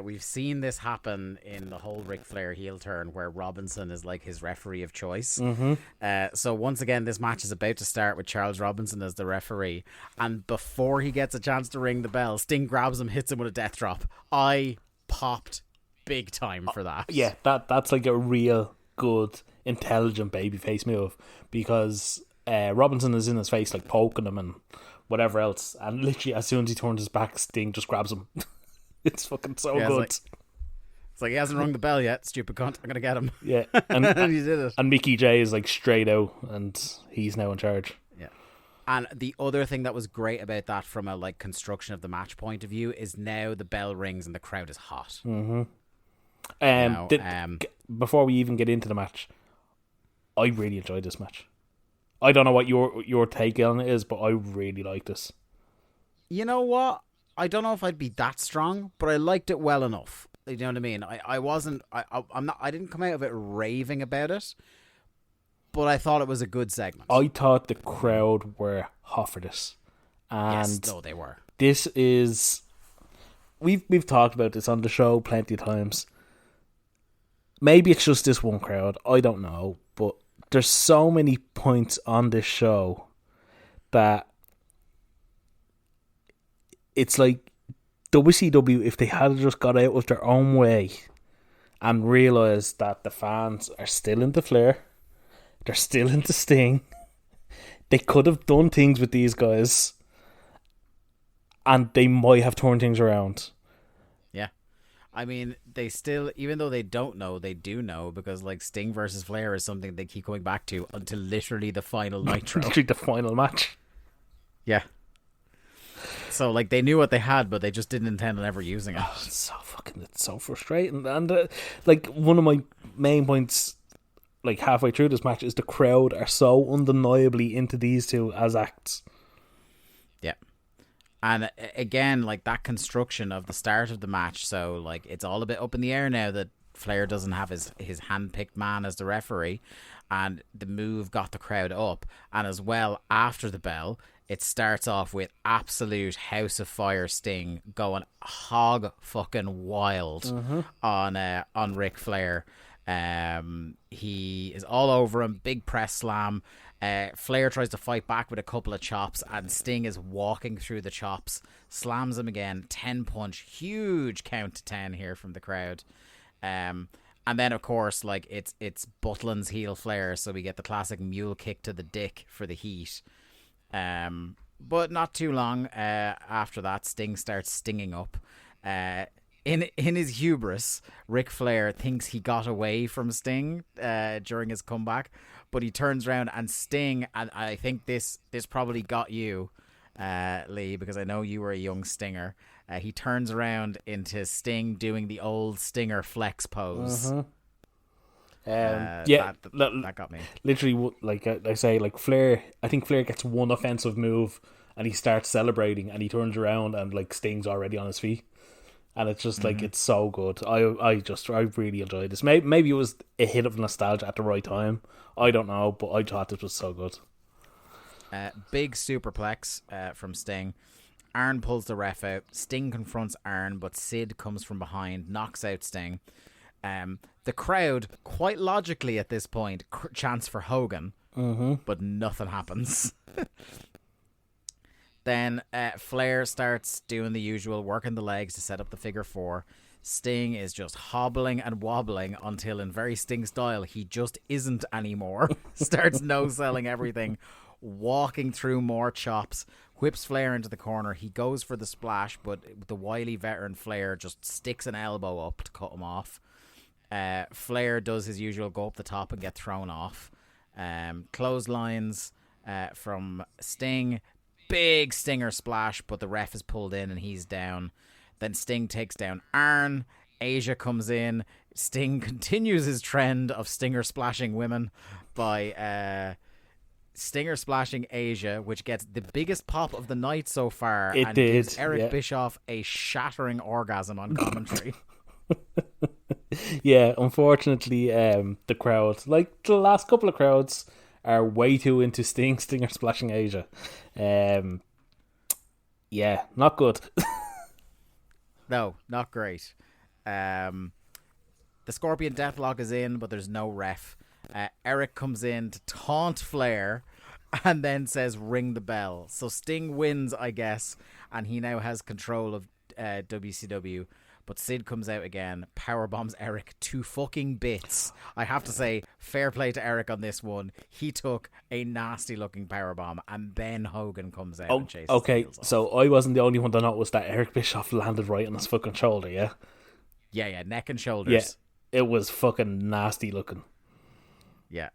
we've seen this happen in the whole Ric Flair heel turn, where Robinson is like his referee of choice. Mm-hmm. So once again, this match is about to start with Charles Robinson as the referee, and before he gets a chance to ring the bell, Sting grabs him, hits him with a death drop. I popped big time for that. Yeah, that's like a real good, intelligent babyface move, because Robinson is in his face, like poking him and whatever else, and literally as soon as he turns his back, Sting just grabs him. It's fucking so good. It's like he hasn't rung the bell yet, stupid cunt. I'm gonna get him. Yeah, and he did it. And Mickey J is like straight out, and he's now in charge. Yeah. And the other thing that was great about that, from a like construction of the match point of view, is now the bell rings and the crowd is hot. Mm-hmm. Before we even get into the match, I really enjoyed this match. I don't know what your take on it is, but I really like this. You know what? I don't know if I'd be that strong, but I liked it well enough. You know what I mean? I didn't come out of it raving about it, but I thought it was a good segment. I thought the crowd were hot for this. And yes, no, they were. This is... We've talked about this on the show plenty of times. Maybe it's just this one crowd. I don't know. But there's so many points on this show that it's like WCW, if they had just got out of their own way and realised that the fans are still into Flair, they're still into Sting, they could have done things with these guys and they might have turned things around. Yeah. I mean, they still, even though they don't know, they do know, because like Sting versus Flair is something they keep going back to until literally the final Nitro. Literally the final match. Yeah. So like they knew what they had, but they just didn't intend on ever using it. Oh, it's so frustrating. And like one of my main points, like halfway through this match, is the crowd are so undeniably into these two as acts. Yeah. And again, like that construction of the start of the match, so like it's all a bit up in the air now that Flair doesn't have his hand-picked man as the referee, and the move got the crowd up. And as well, after the bell, it starts off with absolute House of Fire Sting going hog fucking wild on Ric Flair. He is all over him, big press slam. Flair tries to fight back with a couple of chops, and Sting is walking through the chops, slams him again, 10 punch, huge count to 10 here from the crowd. And then of course, like it's Butlin's heel Flair, so we get the classic mule kick to the dick for the heat. But not too long after that, Sting starts stinging up. In his hubris, Ric Flair thinks he got away from Sting during his comeback, but he turns around and Sting, and I think this probably got you, Lee, because I know you were a young Stinger. He turns around into Sting doing the old Stinger flex pose. That got me. Literally, like I say, like Flair, I think Flair gets one offensive move and he starts celebrating, and he turns around and like Sting's already on his feet, and it's just like it's so good. I really enjoyed this. Maybe it was a hit of nostalgia at the right time. I don't know, but I thought this was so good. Big superplex from Sting. Arn pulls the ref out. Sting confronts Arn, but Sid comes from behind, knocks out Sting. The crowd, quite logically at this point, chants for Hogan, but nothing happens. Then Flair starts doing the usual, working the legs to set up the figure four. Sting is just hobbling and wobbling until, in very Sting style, he just isn't anymore. Starts no-selling everything, walking through more chops, whips Flair into the corner. He goes for the splash, but the wily veteran Flair just sticks an elbow up to cut him off. Flair does his usual go up the top and get thrown off. Clotheslines from Sting. Big Stinger splash, but the ref is pulled in and he's down. Then Sting takes down Arn. Asia comes in. Sting continues his trend of Stinger splashing women by Stinger splashing Asia, which gets the biggest pop of the night so far. It gives Eric Bischoff a shattering orgasm on commentary. Yeah, unfortunately, the crowd, like the last couple of crowds, are way too into Stinger splashing Asia. Yeah, not good. No, not great. The Scorpion Deathlock is in, but there's no ref. Eric comes in to taunt Flair and then says ring the bell. So Sting wins, I guess, and he now has control of WCW. But Sid comes out again, powerbombs Eric to fucking bits. I have to say, fair play to Eric on this one. He took a nasty looking powerbomb, and then Hogan comes out and chases the heels off. So I wasn't the only one to notice that Eric Bischoff landed right on his fucking shoulder, yeah? Yeah, neck and shoulders. Yeah, it was fucking nasty looking. Yeah.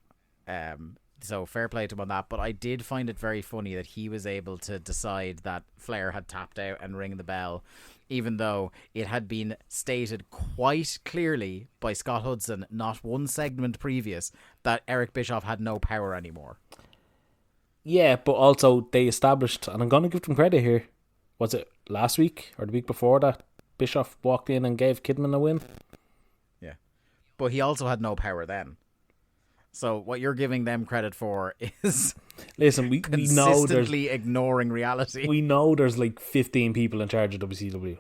So fair play to him on that, but I did find it very funny that he was able to decide that Flair had tapped out and ring the bell, even though it had been stated quite clearly by Scott Hudson, not one segment previous, that Eric Bischoff had no power anymore. Yeah, but also they established, and I'm going to give them credit here, was it last week or the week before that Bischoff walked in and gave Kidman a win? Yeah. But he also had no power then. So what you're giving them credit for is we know consistently ignoring reality. We know there's like 15 people in charge of WCW.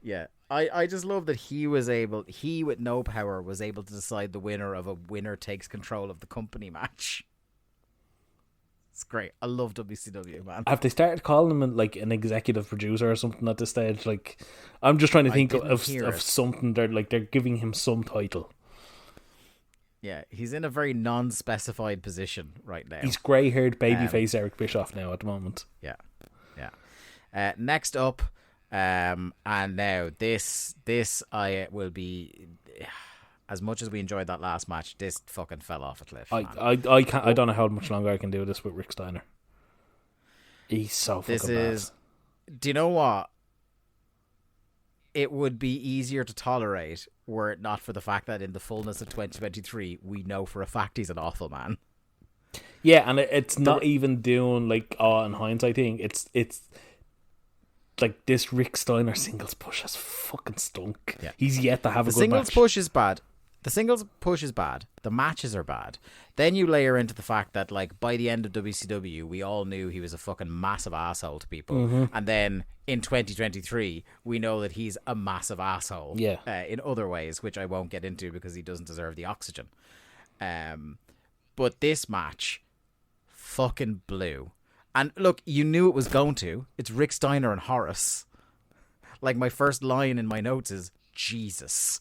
Yeah. I just love that he with no power was able to decide the winner of a winner takes control of the company match. It's great. I love WCW, man. Have they started calling him like an executive producer or something at this stage? Like, I'm just trying to think of something. They're giving him some title. Yeah, he's in a very non-specified position right now. He's grey-haired babyface Eric Bischoff now at the moment. Yeah. Next up, and now this I will be. As much as we enjoyed that last match, this fucking fell off a cliff. Man. I can't. I don't know how much longer I can do this with Rick Steiner. He's so fucking bad. Do you know what? It would be easier to tolerate were it not for the fact that in the fullness of 2023, we know for a fact he's an awful man. Yeah, and it's not even doing like in hindsight thing. It's like this Rick Steiner singles push has fucking stunk. Yeah. He's yet to have a good match. The singles push is bad. The singles push is bad. The matches are bad. Then you layer into the fact that, like, by the end of WCW, we all knew he was a fucking massive asshole to people. Mm-hmm. And then in 2023, we know that he's a massive asshole. Yeah. In other ways, which I won't get into because he doesn't deserve the oxygen. But this match fucking blew. And look, you knew it was going to. It's Rick Steiner and Horace. Like, my first line in my notes is, Jesus.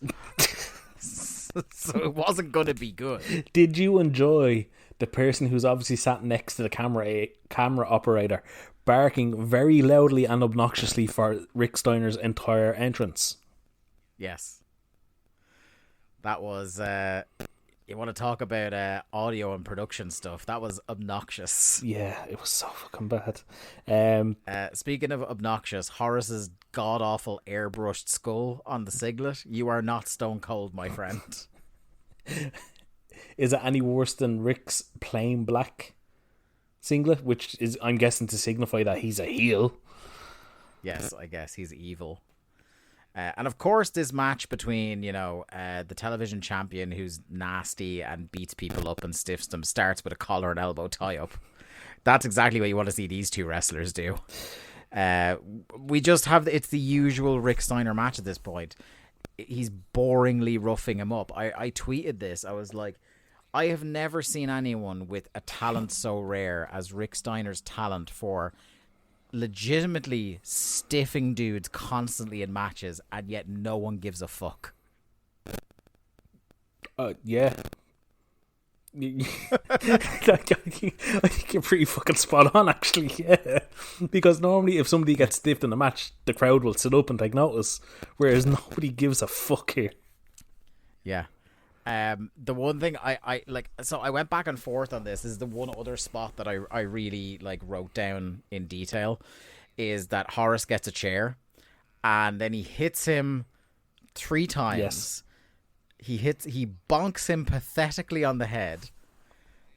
So it wasn't going to be good. Did you enjoy the person who's obviously sat next to the camera operator barking very loudly and obnoxiously for Rick Steiner's entire entrance? Yes. That was... you want to talk about audio and production stuff? That was obnoxious. Yeah, it was so fucking bad. Speaking of obnoxious, Horace's god-awful airbrushed skull on the singlet. You are not Stone Cold, my friend. Is it any worse than Rick's plain black singlet, which is, I'm guessing, to signify that he's a heel? Yes, I guess he's evil. And of course, this match between, the television champion who's nasty and beats people up and stiffs them starts with a collar and elbow tie-up. That's exactly what you want to see these two wrestlers do. We just have, it's the usual Rick Steiner match at this point. He's boringly roughing him up. I tweeted this. I was like, I have never seen anyone with a talent so rare as Rick Steiner's talent for legitimately stiffing dudes constantly in matches, and yet no one gives a fuck. Yeah. I think you're pretty fucking spot on, actually. Yeah, because normally if somebody gets stiffed in a match, the crowd will sit up and take notice, whereas nobody gives a fuck here. Yeah. The one thing I like, so I went back and forth on this. This is the one other spot that I really wrote down in detail, is that Horace gets a chair and then he hits him 3 times. Yes. He bonks him pathetically on the head,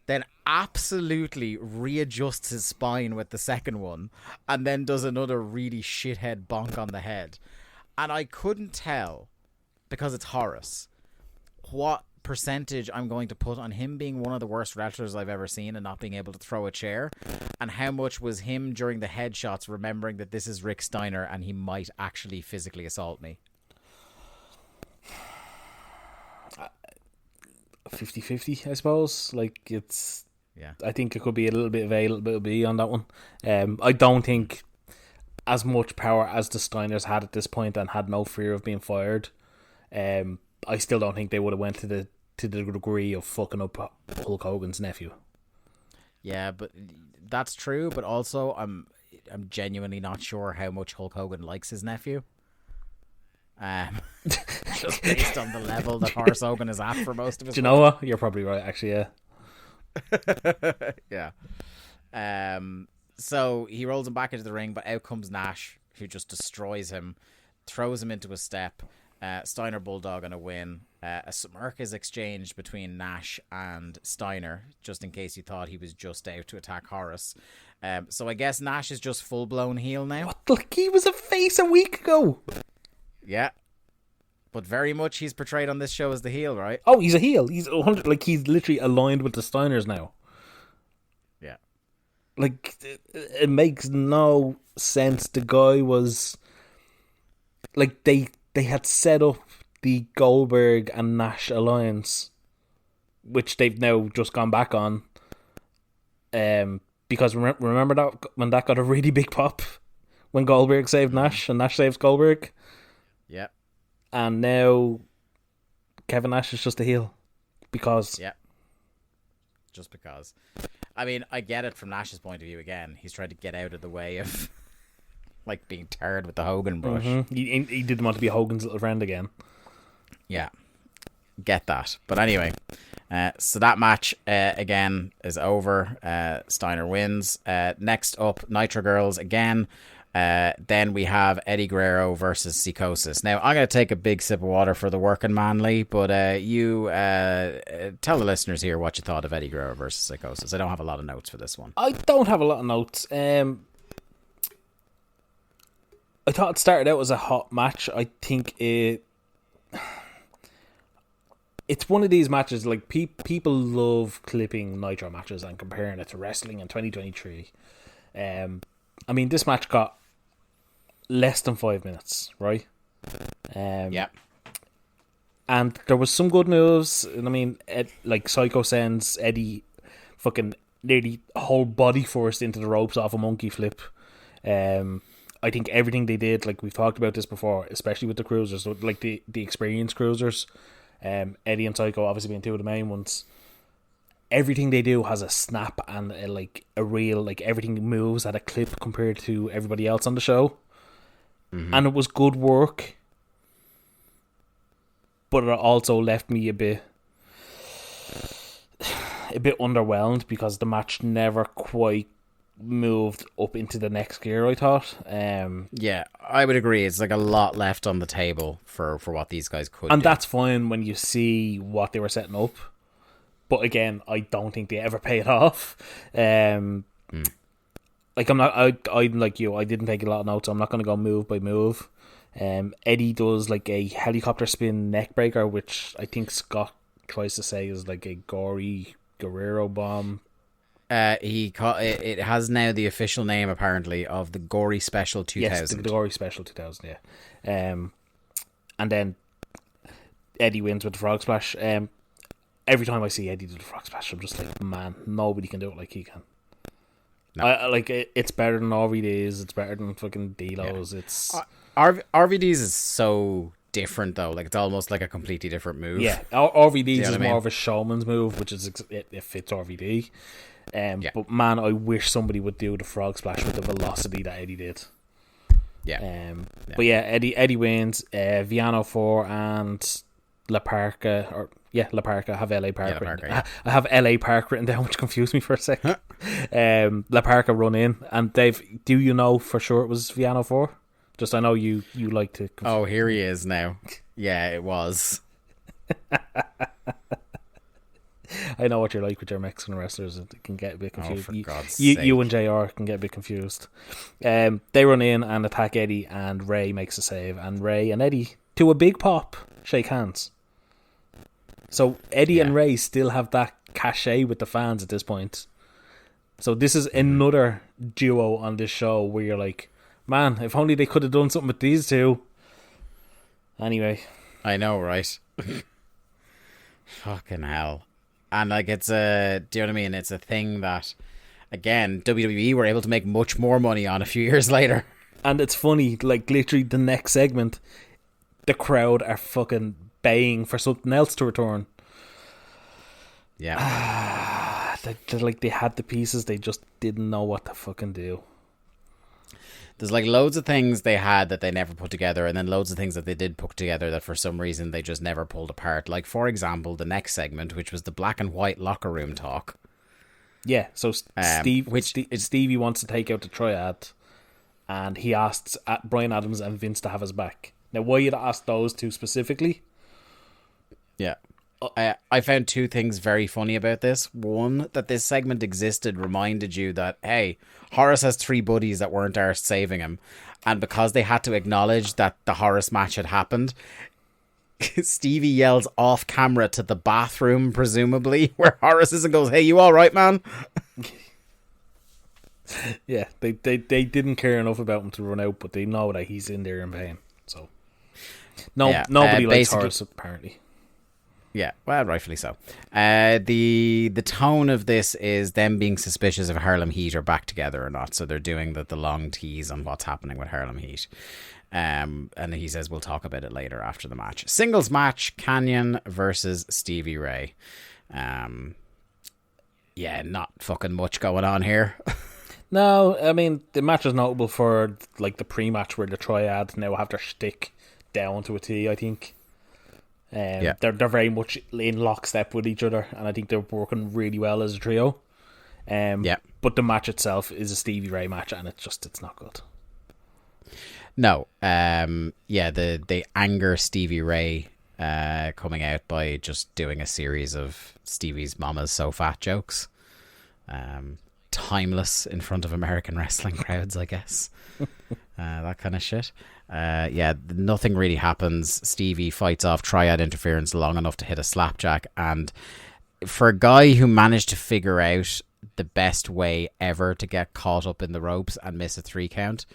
then absolutely readjusts his spine with the second one, and then does another really shithead bonk on the head. And I couldn't tell, because it's Horace, what percentage I'm going to put on him being one of the worst wrestlers I've ever seen and not being able to throw a chair, and how much was him during the headshots remembering that this is Rick Steiner and he might actually physically assault me. 50-50, I suppose. Like, it's... Yeah. I think it could be a little bit of A, a little bit of B on that one. I don't think as much power as the Steiners had at this point and had no fear of being fired. I still don't think they would have went to the degree of fucking up Hulk Hogan's nephew. Yeah, but that's true. But also, I'm genuinely not sure how much Hulk Hogan likes his nephew. Just based on the level that Horace Hogan is at for most of his. Do you know what? You're probably right, actually. Yeah. Yeah. So he rolls him back into the ring, but out comes Nash, who just destroys him, throws him into a step. Steiner Bulldog on a win. A smirk is exchanged between Nash and Steiner, just in case you thought he was just out to attack Horace. So I guess Nash is just full-blown heel now. What? Like, he was a face a week ago. Yeah. But very much he's portrayed on this show as the heel, right? Oh, he's a heel. He's 100, like, he's literally aligned with the Steiners now. Yeah. Like, it makes no sense. The guy was... Like, they had set up the Goldberg and Nash alliance, which they've now just gone back on. Because remember that when that got a really big pop? When Goldberg saved Nash and Nash saves Goldberg? Yeah. And now Kevin Nash is just a heel. Because. Yeah. Just because. I mean, I get it from Nash's point of view again. He's trying to get out of the way of like being tarred with the Hogan brush. He didn't want to be Hogan's little friend again. Yeah, get that. But anyway, so that match again is over. Steiner wins. Next up, Nitro Girls again. Then we have Eddie Guerrero versus Psychosis. Now, I'm going to take a big sip of water for the working man, Lee, but you tell the listeners here what you thought of Eddie Guerrero versus Psychosis. I don't have a lot of notes for this one. I don't have a lot of notes. I thought it started out as a hot match. I think it's one of these matches, like, people love clipping Nitro matches and comparing it to wrestling in 2023. I mean, this match got less than 5 minutes, right? Yeah. And there was some good moves. And I mean, like Psycho sends Eddie fucking nearly whole body first into the ropes off a monkey flip. I think everything they did, like we've talked about this before, especially with the cruisers, like the experienced cruisers, Eddie and Psycho obviously being two of the main ones. Everything they do has a snap and a real, like, everything moves at a clip compared to everybody else on the show. And it was good work, but it also left me a bit underwhelmed because the match never quite moved up into the next gear, I thought. Yeah, I would agree. It's like a lot left on the table for what these guys could and do. That's fine when you see what they were setting up. But again, I don't think they ever pay it off. Like, I'm like you. I didn't take a lot of notes. So I'm not going to go move by move. Eddie does like a helicopter spin neck breaker, which I think Scott tries to say is like a gory Guerrero bomb. It has now the official name apparently of the Gory Special 2000. Yes, the Gory Special 2000. Yeah. And then Eddie wins with the frog splash. Every time I see Eddie do the frog splash, I'm just like, man, nobody can do it like he can. No. It's better than RVD's. It's better than fucking D'Lo's. Yeah. It's RVD's is so different though. Like, it's almost like a completely different move. Yeah, RVD's is more of a showman's move, which is it fits RVD. But man, I wish somebody would do the frog splash with the velocity that Eddie did. Yeah. But yeah, Eddie wins. Viano 4 and La Parka, La Parka. I have LA Park. I have LA Park written down, which confused me for a second. La Parka run in, and Dave, do you know for sure it was Viano 4? Just, I know you like to. Oh, here he is now. Yeah, it was. I know what you're like with your Mexican wrestlers. It can get a bit confused. Oh, for God's sake. You and JR can get a bit confused. They run in and attack Eddie, and Ray makes a save, and Ray and Eddie, to a big pop, shake hands. So Eddie and Ray still have that cachet with the fans at this point. So this is another duo on this show where you're like, man, if only they could have done something with these two. Anyway. I know, right? Fucking hell. And like, it's do you know what I mean? It's a thing that, again, WWE were able to make much more money on a few years later. And it's funny, like, literally the next segment, the crowd are fucking baying for something else to return. Yeah. They had the pieces, they just didn't know what to fucking do. There's like loads of things they had that they never put together, and then loads of things that they did put together that for some reason they just never pulled apart. Like, for example, the next segment, which was the black and white locker room talk. Yeah, so Stevie wants to take out the triad, and he asks Bryan Adams and Vince to have his back. Now, why you'd ask those two specifically? Yeah. I found two things very funny about this. One, that this segment existed reminded you that, hey, Horace has three buddies that weren't arsed saving him. And because they had to acknowledge that the Horace match had happened, Stevie yells off camera to the bathroom, presumably, where Horace is, and goes, hey, you all right, man? Yeah, they didn't care enough about him to run out, but they know that he's in there in pain. So nobody likes Horace, apparently. Yeah, well, rightfully so. The tone of this is them being suspicious if Harlem Heat are back together or not. So they're doing the long tease on what's happening with Harlem Heat. And he says we'll talk about it later after the match. Singles match, Canyon versus Stevie Ray. Yeah, not fucking much going on here. No, I mean, the match is notable for like the pre-match where the Triad now have their shtick down to a T, I think. They're very much in lockstep with each other, and I think they're working really well as a trio. But the match itself is a Stevie Ray match, and it's not good. No, they anger Stevie Ray coming out by just doing a series of Stevie's mama's so fat jokes. Timeless in front of American wrestling crowds, I guess. That kind of shit. Nothing really happens. Stevie fights off Triad interference long enough to hit a slapjack, and for a guy who managed to figure out the best way ever to get caught up in the ropes and miss a 3 count,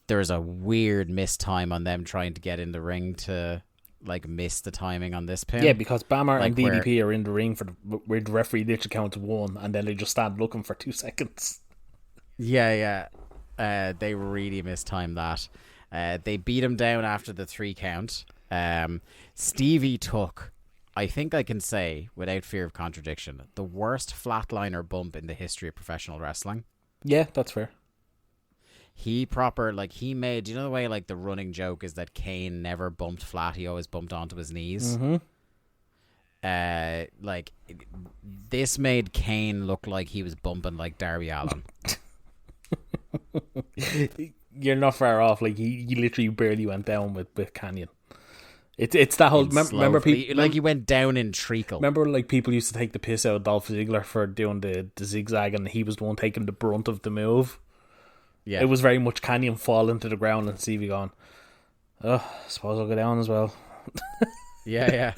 there's a weird mistime on them trying to get in the ring to like miss the timing on this pin. Yeah, because Bammer and DDP are in the ring where the referee literally counts 1, and then they just stand looking for 2 seconds. They really mistimed that. They beat him down after the 3 count. Stevie took, I think I can say without fear of contradiction, the worst flatliner bump in the history of professional wrestling. Yeah, that's fair. He made, you know the way like the running joke is that Kane never bumped flat, he always bumped onto his knees. This made Kane look like he was bumping like Darby Allin. You're not far off. Like he literally barely went down with Canyon. It's that whole remember people like he went down in treacle. Remember like people used to take the piss out of Dolph Ziggler for doing the zigzag, and he was the one taking the brunt of the move. Yeah, it was very much Canyon falling to the ground and Stevie going, "Oh, I suppose I'll go down as well." yeah.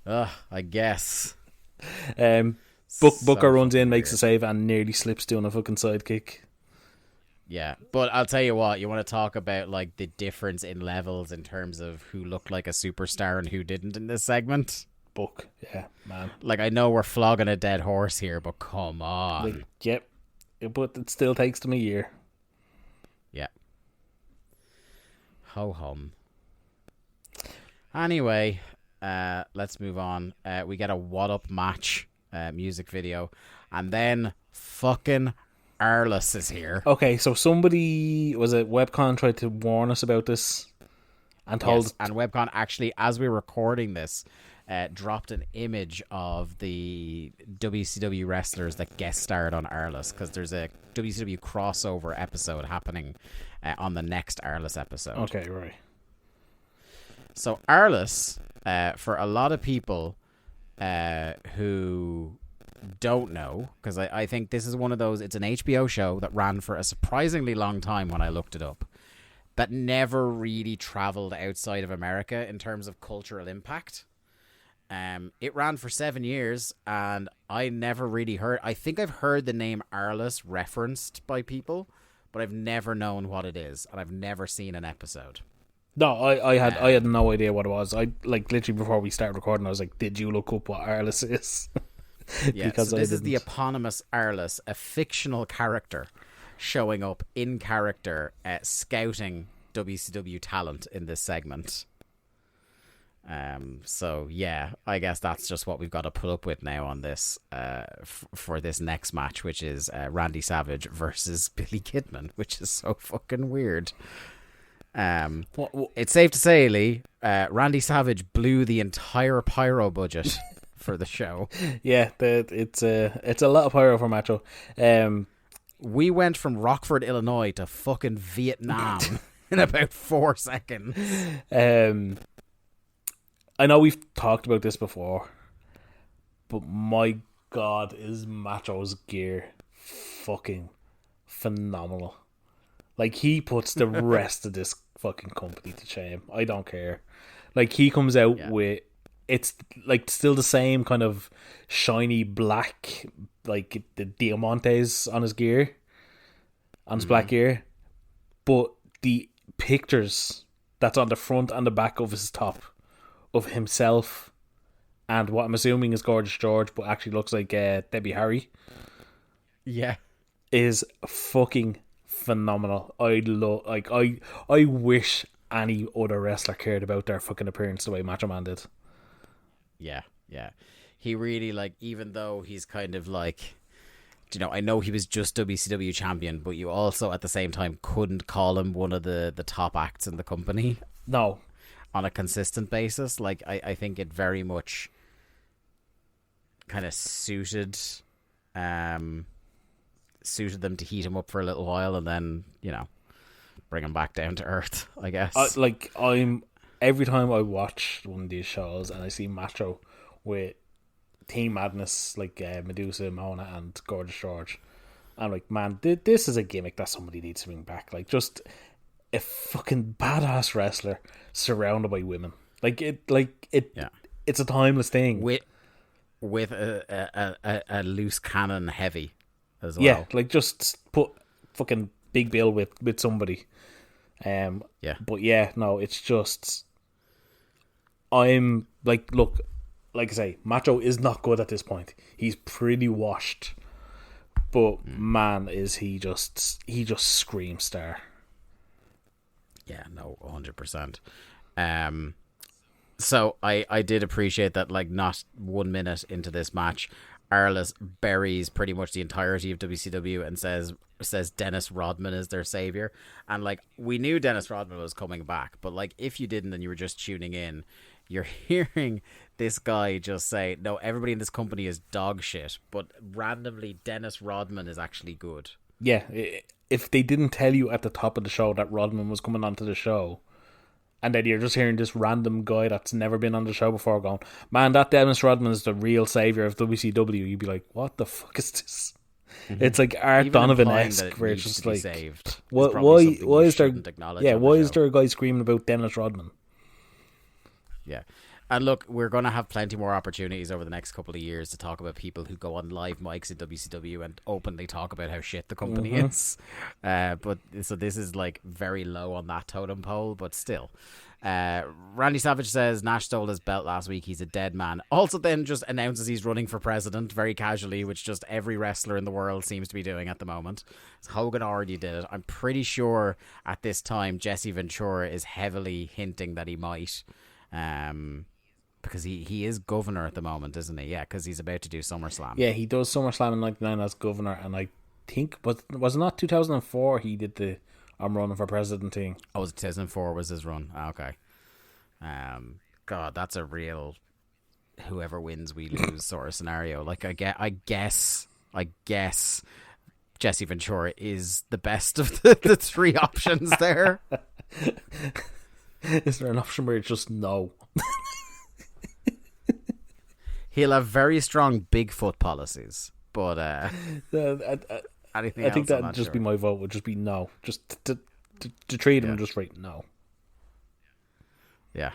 I guess. Booker runs in, makes a save, and nearly slips doing a fucking sidekick. Yeah, but I'll tell you what, you want to talk about like the difference in levels in terms of who looked like a superstar and who didn't in this segment? Book, yeah, man. Like, I know we're flogging a dead horse here, but come on. Like, yep, but it still takes them a year. Yeah. Ho hum. Anyway, let's move on. We get a What Up match music video, and then fucking Arliss is here. Okay, so somebody, was it Webcon, tried to warn us about this and told... Yes, and Webcon actually, as we're recording this, dropped an image of the WCW wrestlers that guest starred on Arliss, because there's a WCW crossover episode happening on the next Arliss episode. Okay, right. So Arliss, for a lot of people who don't know, because I think this is one of those, it's an HBO show that ran for a surprisingly long time when I looked it up, that never really traveled outside of America in terms of cultural impact. It ran for 7 years, and I never really heard, I think I've heard the name Arliss referenced by people, but I've never known what it is, and I've never seen an episode. No, I had no idea what it was. I like literally before we started recording, I was like, "Did you look up what Arliss is?" Yeah, because so this is the eponymous Arliss, a fictional character showing up in character, scouting WCW talent in this segment. So yeah, I guess that's just what we've got to put up with now on this for this next match, which is Randy Savage versus Billy Kidman, which is so fucking weird. It's safe to say, Lee, Randy Savage blew the entire pyro budget for the show. Yeah, it's a lot of pyro for Macho. We went from Rockford, Illinois to fucking Vietnam in about 4 seconds. I know we've talked about this before, but my God, is Macho's gear fucking phenomenal. Like, he puts the rest of this fucking company to shame. I don't care. Like, he comes out with, it's like still the same kind of shiny black, like the Diamantes on his gear, on his black gear, but the pictures that's on the front and the back of his top of himself and what I'm assuming is Gorgeous George, but actually looks like Debbie Harry. Yeah, is fucking phenomenal. I wish any other wrestler cared about their fucking appearance the way Macho Man did. Yeah. He really, like, even though he's kind of like you know, I know he was just WCW champion, but you also at the same time couldn't call him one of the top acts in the company. No. On a consistent basis. Like, I think it very much kind of suited them to heat him up for a little while and then, you know, bring him back down to earth, I guess. Every time I watch one of these shows and I see Macho with Team Madness, like Medusa, Mona, and Gorgeous George, I'm like, man, this is a gimmick that somebody needs to bring back. Like, just a fucking badass wrestler surrounded by women. It's a timeless thing. With a loose cannon heavy as well. Yeah, like just put fucking Big Bill with somebody. But yeah, no, it's just I'm like, look, like I say, Macho is not good at this point. He's pretty washed. But man, is he just screams star. Yeah, no, 100%. So I did appreciate that, like, not 1 minute into this match, Arliss buries pretty much the entirety of WCW and says Dennis Rodman is their savior. And, like, we knew Dennis Rodman was coming back, but, like, if you didn't and you were just tuning in, you're hearing this guy just say, no, everybody in this company is dog shit, but randomly Dennis Rodman is actually good. Yeah, if they didn't tell you at the top of the show that Rodman was coming onto the show, and then you're just hearing this random guy that's never been on the show before going, man, that Dennis Rodman is the real savior of WCW, you'd be like, what the fuck is this? Mm-hmm. It's like Art Donovan-esque, where it's just like, saved. Why is there a guy screaming about Dennis Rodman? Yeah. And look, we're going to have plenty more opportunities over the next couple of years to talk about people who go on live mics in WCW and openly talk about how shit the company is. But so this is like very low on that totem pole, but still. Randy Savage says Nash stole his belt last week. He's a dead man. Also then just announces he's running for president very casually, which just every wrestler in the world seems to be doing at the moment. Hogan already did it. I'm pretty sure at this time Jesse Ventura is heavily hinting that he might. Because he is governor at the moment, isn't he? Yeah, because he's about to do SummerSlam. Yeah, he does SummerSlam in 99 as governor, and I think, was it not 2004 he did the I'm running for president thing? Oh, was it 2004 was his run? Okay. God, that's a real whoever wins, we lose sort of scenario. Like, I guess Jesse Ventura is the best of the three options there. Is there an option where it's just no? He'll have very strong Bigfoot policies, but anything I think else, that'd just be my vote. Would just be no, just to treat him just right. No. Yeah.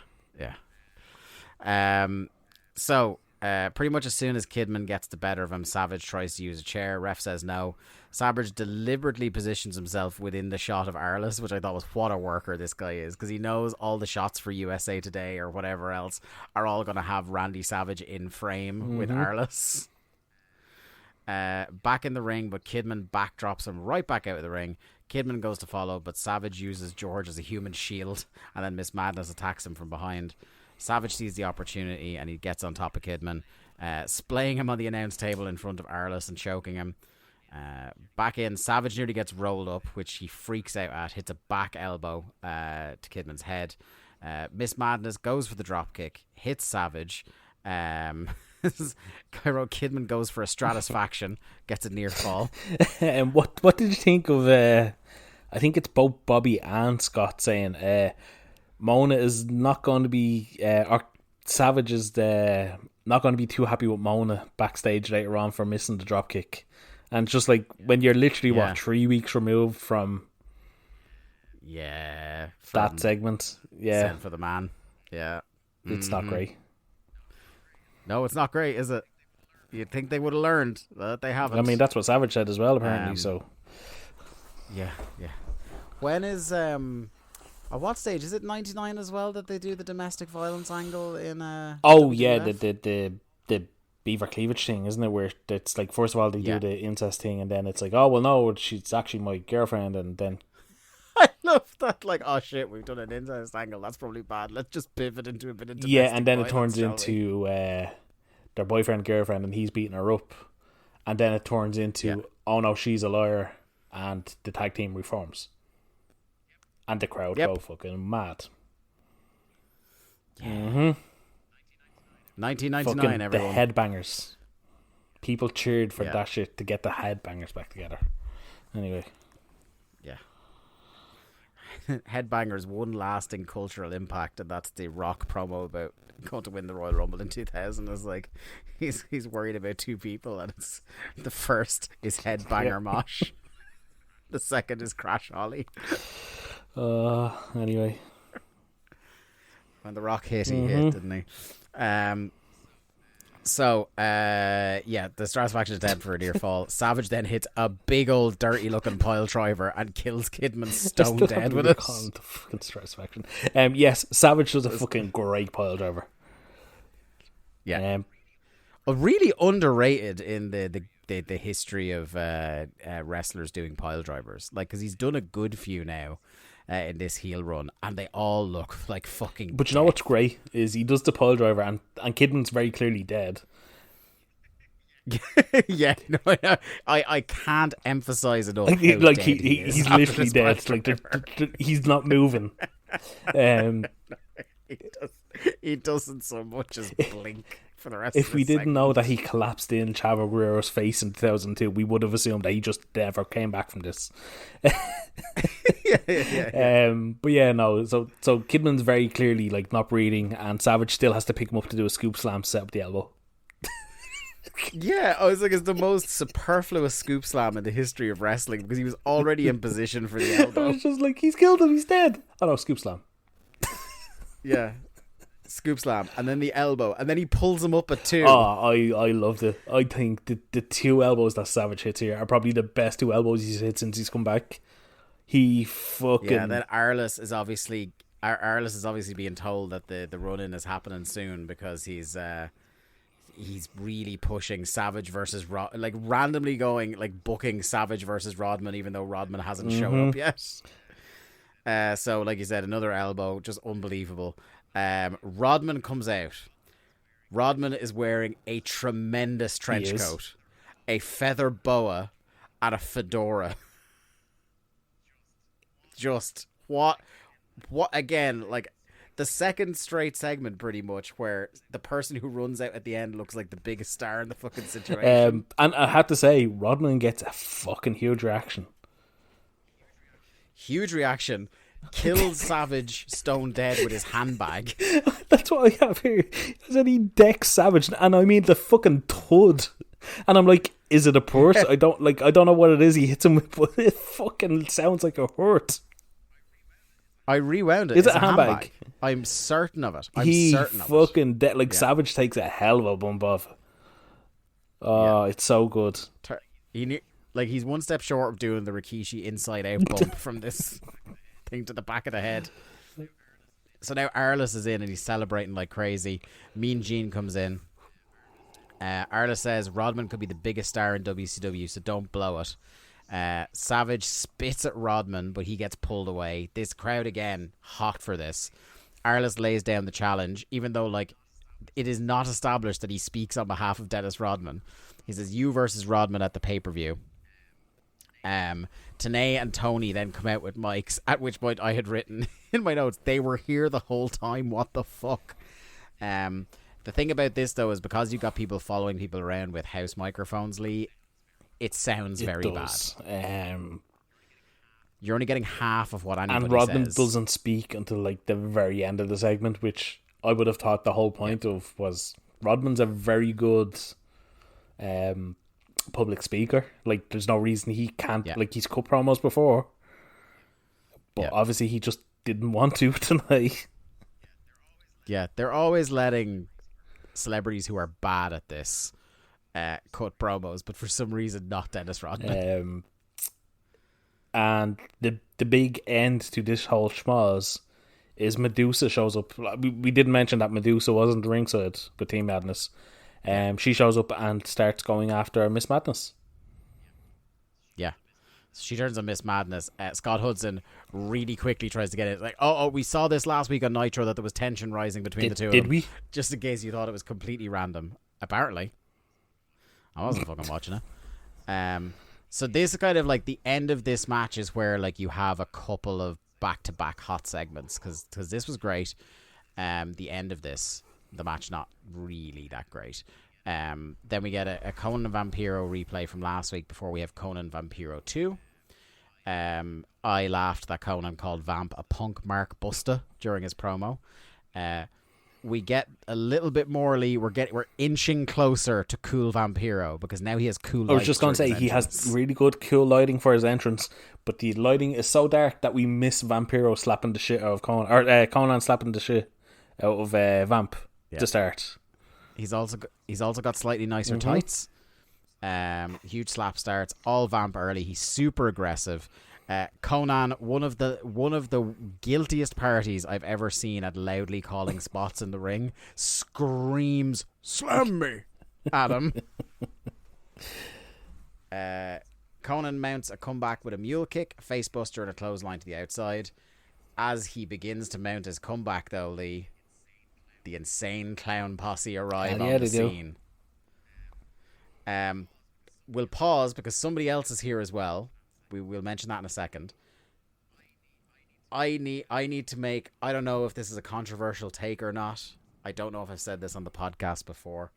So pretty much as soon as Kidman gets the better of him, Savage tries to use a chair. Ref says no. Savage deliberately positions himself within the shot of Arliss, which I thought was what a worker this guy is, because he knows all the shots for USA Today or whatever else are all going to have Randy Savage in frame with Arliss. Back in the ring, but Kidman backdrops him right back out of the ring. Kidman goes to follow, but Savage uses George as a human shield, and then Miss Madness attacks him from behind. Savage sees the opportunity and he gets on top of Kidman, splaying him on the announce table in front of Arliss and choking him. Back in, Savage nearly gets rolled up, which he freaks out at, hits a back elbow to Kidman's head. Miss Madness goes for the drop kick, hits Savage. Cairo Kidman goes for a Stratusfaction, gets a near fall. And what did you think of I think it's both Bobby and Scott saying Mona is not going to be or Savage is not going to be too happy with Mona backstage later on for missing the drop kick. And just like when you're literally 3 weeks removed from that segment, Send for the man. Yeah, it's not great. No, it's not great, is it? You'd think they would have learned, but they haven't. I mean, that's what Savage said as well, apparently. So, yeah. When is at what stage is it? 99 as well that they do the domestic violence angle in? The beaver cleavage thing, isn't it? Where it's like, first of all they do the incest thing, and then it's like, oh well, no, she's actually my girlfriend, and then I love that. Like, oh shit, we've done an incest angle. That's probably bad. Let's just pivot into a bit of and then it turns into their boyfriend girlfriend, and he's beating her up, and then it turns into, oh no, she's a liar, and the tag team reforms. And the crowd go fucking mad. Yeah. 1999, fucking everyone. The headbangers. People cheered for that shit to get the headbangers back together. Anyway. Yeah. Headbangers, one lasting cultural impact, and that's the Rock promo about going to win the Royal Rumble in 2000. It's like he's worried about two people, and it's the first is Headbanger Mosh. The second is Crash Holly. Anyway. When the Rock hit, he hit, didn't he? The Strauss faction is dead for a near fall. Savage then hits a big old dirty looking pile driver and kills Kidman stone dead with it. The fucking Strauss faction. Yes, Savage does a fucking great pile driver. Yeah. Really underrated in the history of wrestlers doing pile drivers. Like, because he's done a good few now. In this heel run, and they all look like fucking. But you know what's great is he does the pile driver, and Kidman's very clearly dead. Yeah, no, I can't emphasize enough. He's literally dead. Like he's not moving. He doesn't so much as blink for the rest. If we didn't know that he collapsed in Chavo Guerrero's face in 2002, we would have assumed that he just never came back from this. But yeah, no. So Kidman's very clearly like not breathing, and Savage still has to pick him up to do a scoop slam to set up the elbow. Yeah, I was like, it's the most superfluous scoop slam in the history of wrestling because he was already in position for the elbow. It's just like, he's killed him, he's dead. Oh no, scoop slam. Yeah. Scoop slam, and then the elbow, and then he pulls him up at two. Oh, I loved it. I think the two elbows that Savage hits here are probably the best two elbows he's hit since he's come back. He fucking... Yeah, then Arliss is obviously being told that the run-in is happening soon because he's really pushing Savage versus like randomly going, like booking Savage versus Rodman, even though Rodman hasn't shown up yet. So, like you said, another elbow, just unbelievable. Rodman comes out. Rodman is wearing a tremendous trench coat, a feather boa, and a fedora. Just what again, like the second straight segment pretty much where the person who runs out at the end looks like the biggest star in the fucking situation. And I have to say, Rodman gets a fucking huge reaction. Kills Savage stone dead with his handbag. That's what I have here. Then he decks Savage, and I mean the fucking thud. And I'm like, is it a purse? I don't know what it is he hits him with, but it fucking sounds like a hurt. I rewound it. Is it a handbag? I'm certain of it. Savage takes a hell of a bump off. Oh, it's so good. He's one step short of doing the Rikishi inside out bump from this thing to the back of the head. So now Arliss is in and he's celebrating like crazy. Mean Gene comes in. Arliss says Rodman could be the biggest star in WCW, so don't blow it. Savage spits at Rodman, but he gets pulled away. This crowd again hot for this. Arliss lays down the challenge, even though like it is not established that he speaks on behalf of Dennis Rodman. He says you versus Rodman at the pay-per-view. Tenay and Tony then come out with mics, at which point I had written in my notes, they were here the whole time, what the fuck. The thing about this though is because you got people following people around with house microphones, Lee, it sounds very bad. You're only getting half of what anybody says. And Rodman doesn't speak until like the very end of the segment, which I would have thought the whole point of was Rodman's a very good public speaker. Like there's no reason he can't. Like he's cut promos before, but obviously he just didn't want to tonight. Yeah, they're always letting celebrities who are bad at this cut promos, but for some reason not Dennis Rodman. And the big end to this whole schmoz is Medusa shows up. We didn't mention that Medusa wasn't ringside with Team Madness. She shows up and starts going after Miss Madness. Yeah. So she turns on Miss Madness. Scott Hudson really quickly tries to get it. Like, oh, we saw this last week on Nitro that there was tension rising between the two of them. Did we? Just in case you thought it was completely random. Apparently. I wasn't fucking watching it. So this is kind of like the end of this match is where like you have a couple of back-to-back hot segments because this was great. The end of the match not really that great. Then we get a Conan Vampiro replay from last week before we have Conan Vampiro 2. I laughed that Conan called Vamp a punk Mark Busta during his promo. We get a little bit more we're inching closer to cool Vampiro because now he has cool. I was just going to say he has really good cool lighting for his entrance, but the lighting is so dark that we miss Vampiro slapping the shit out of Conan, or Conan slapping the shit out of Vamp to start. He's also got slightly nicer tights. Huge slap starts, all Vamp early. He's super aggressive. Conan, one of the guiltiest parties I've ever seen at loudly calling spots in the ring, screams "Slam me" at him. Conan mounts a comeback with a mule kick, a facebuster, and a clothesline to the outside. As he begins to mount his comeback, though, the insane clown posse arrive on the scene. We'll pause because somebody else is here as well. We'll mention that in a second. I need to make... I don't know if this is a controversial take or not. I don't know if I've said this on the podcast before.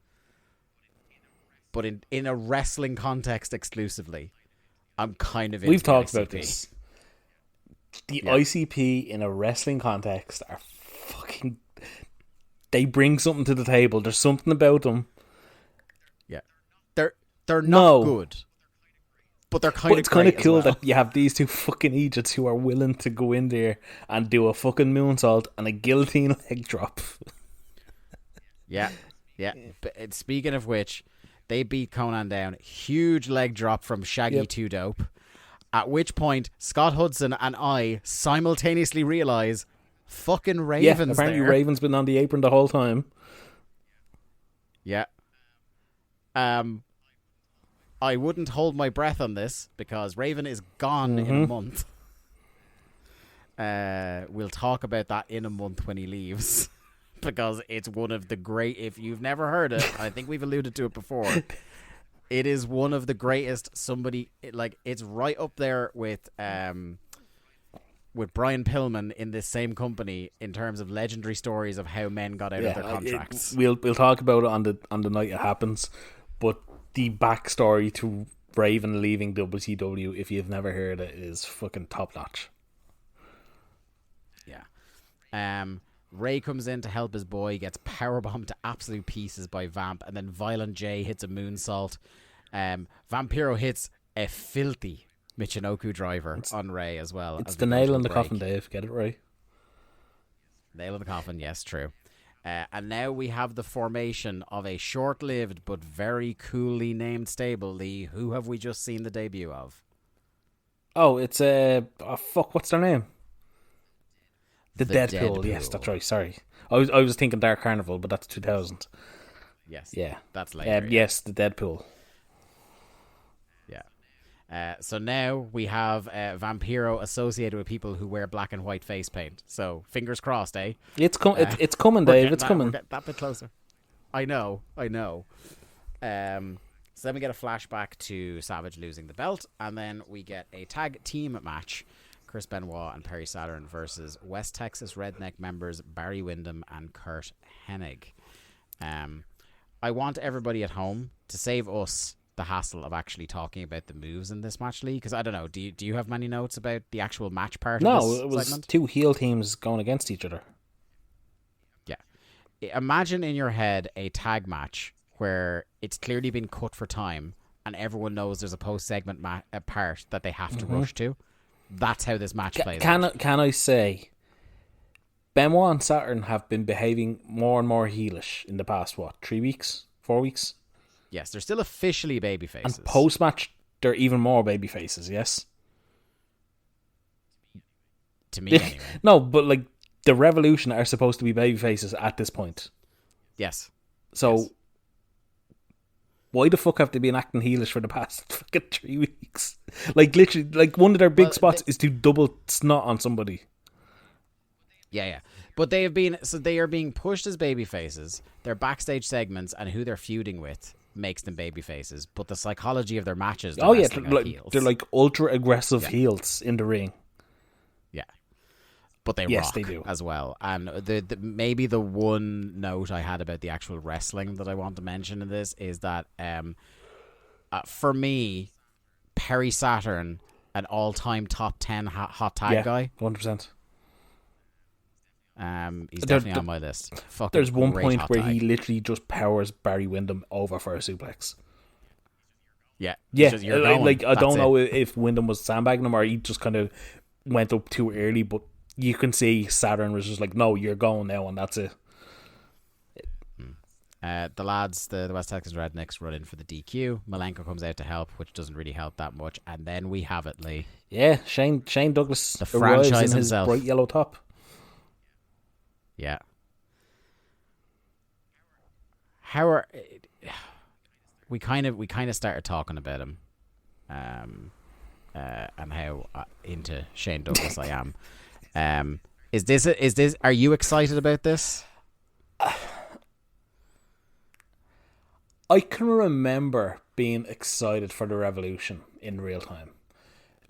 But in a wrestling context exclusively, I'm kind of into We've talked ICP. about this. The ICP in a wrestling context are fucking... They bring something to the table. There's something about them. Yeah. They're not good. But they're kind of it's kind of cool well. that you have these two fucking idiots who are willing to go in there and do a fucking moonsault and a guillotine leg drop. Yeah. But speaking of which, they beat Conan down. Huge leg drop from Shaggy 2 Dope. At which point, Scott Hudson and I simultaneously realise fucking Raven's apparently there. Raven's been on the apron the whole time. Yeah. I wouldn't hold my breath on this because Raven is gone in a month. We'll talk about that in a month when he leaves because it's one of the great... If you've never heard it, I think we've alluded to it before. It is one of the greatest. It's right up there with Brian Pillman in this same company in terms of legendary stories of how men got out of their contracts. We'll talk about it on the night it happens, but the backstory to Raven leaving WCW, if you've never heard it, is fucking top notch. Yeah. Ray comes in to help his boy, gets powerbombed to absolute pieces by Vamp, and then Violent J hits a moonsault. Vampiro hits a filthy Michinoku driver on Ray as well. It's the nail in the coffin, Dave. Get it right. Nail in the coffin, yes, true. And now we have the formation of a short-lived but very coolly named stable. Who have we just seen the debut of? Oh, it's what's their name? The Deadpool. Yes, that's right. Sorry, I was thinking Dark Carnival, but that's 2000. Yes. Yeah, that's later. Yes, the Deadpool. Yeah. So now we have Vampiro associated with people who wear black and white face paint. So fingers crossed, eh? It's coming, Dave. It's coming. We're getting that bit closer. I know. So then we get a flashback to Savage losing the belt, and then we get a tag team match. Chris Benoit and Perry Saturn versus West Texas Redneck members Barry Windham and Kurt Hennig. I want everybody at home to save us the hassle of actually talking about the moves in this match, Lee, because I don't know, do you have many notes about the actual match part of this No, it was segment? two heel teams going against each other. Yeah. Imagine in your head a tag match where it's clearly been cut for time and everyone knows there's a post-segment part that they have to rush to. That's how this match plays out. Can I say, Benoit and Saturn have been behaving more and more heelish in the past, 3 weeks? 4 weeks? Yes, they're still officially babyfaces. And post-match, they're even more babyfaces, yes? To me, anyway. No, but like, the Revolution are supposed to be babyfaces at this point. Yes. So, yes. Why the fuck have they been acting heelish for the past fucking 3 weeks? Like, literally, like, one of their big spots is to double snot on somebody. Yeah. But they are being pushed as babyfaces. Their backstage segments and who they're feuding with makes them baby faces, but the psychology of their matches. Oh yeah, they're like ultra aggressive heels in the ring. Yeah, but they yes, rock they do as well. And the maybe the one note I had about the actual wrestling that I want to mention in this is that for me, Perry Saturn, an all-time top 10 hot tag guy, 100%. He's definitely on my list. There's one point where he literally just powers Barry Windham over for a suplex. Yeah. Like I don't know if Windham was sandbagging him or he just kind of went up too early, but you can see Saturn was just like, no, you're going now, and that's it. The lads, the West Texas Rednecks, run in for the DQ. Malenko comes out to help, which doesn't really help that much. And then we have it, Lee. Yeah, Shane Douglas, the franchise in himself, his bright yellow top. Yeah. We kind of started talking about him, and how into Shane Douglas I am. Is this? Are you excited about this? I can remember being excited for the Revolution in real time.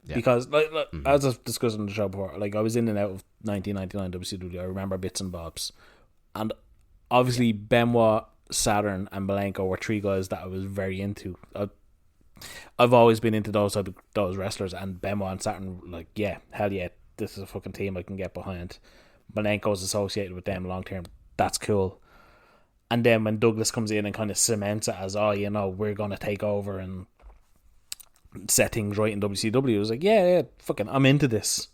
Yeah. Because, as I've discussed on the show before, like I was in and out of 1999 WCW. I remember bits and bobs. And obviously Benoit, Saturn, and Malenko were three guys that I was very into. I've always been into those wrestlers, and Benoit and Saturn, like, yeah, hell yeah, this is a fucking team I can get behind. Malenko's associated with them long term. That's cool. And then when Douglas comes in and kind of cements it as, we're going to take over and set things right in WCW, I was like, yeah, fucking, I'm into this.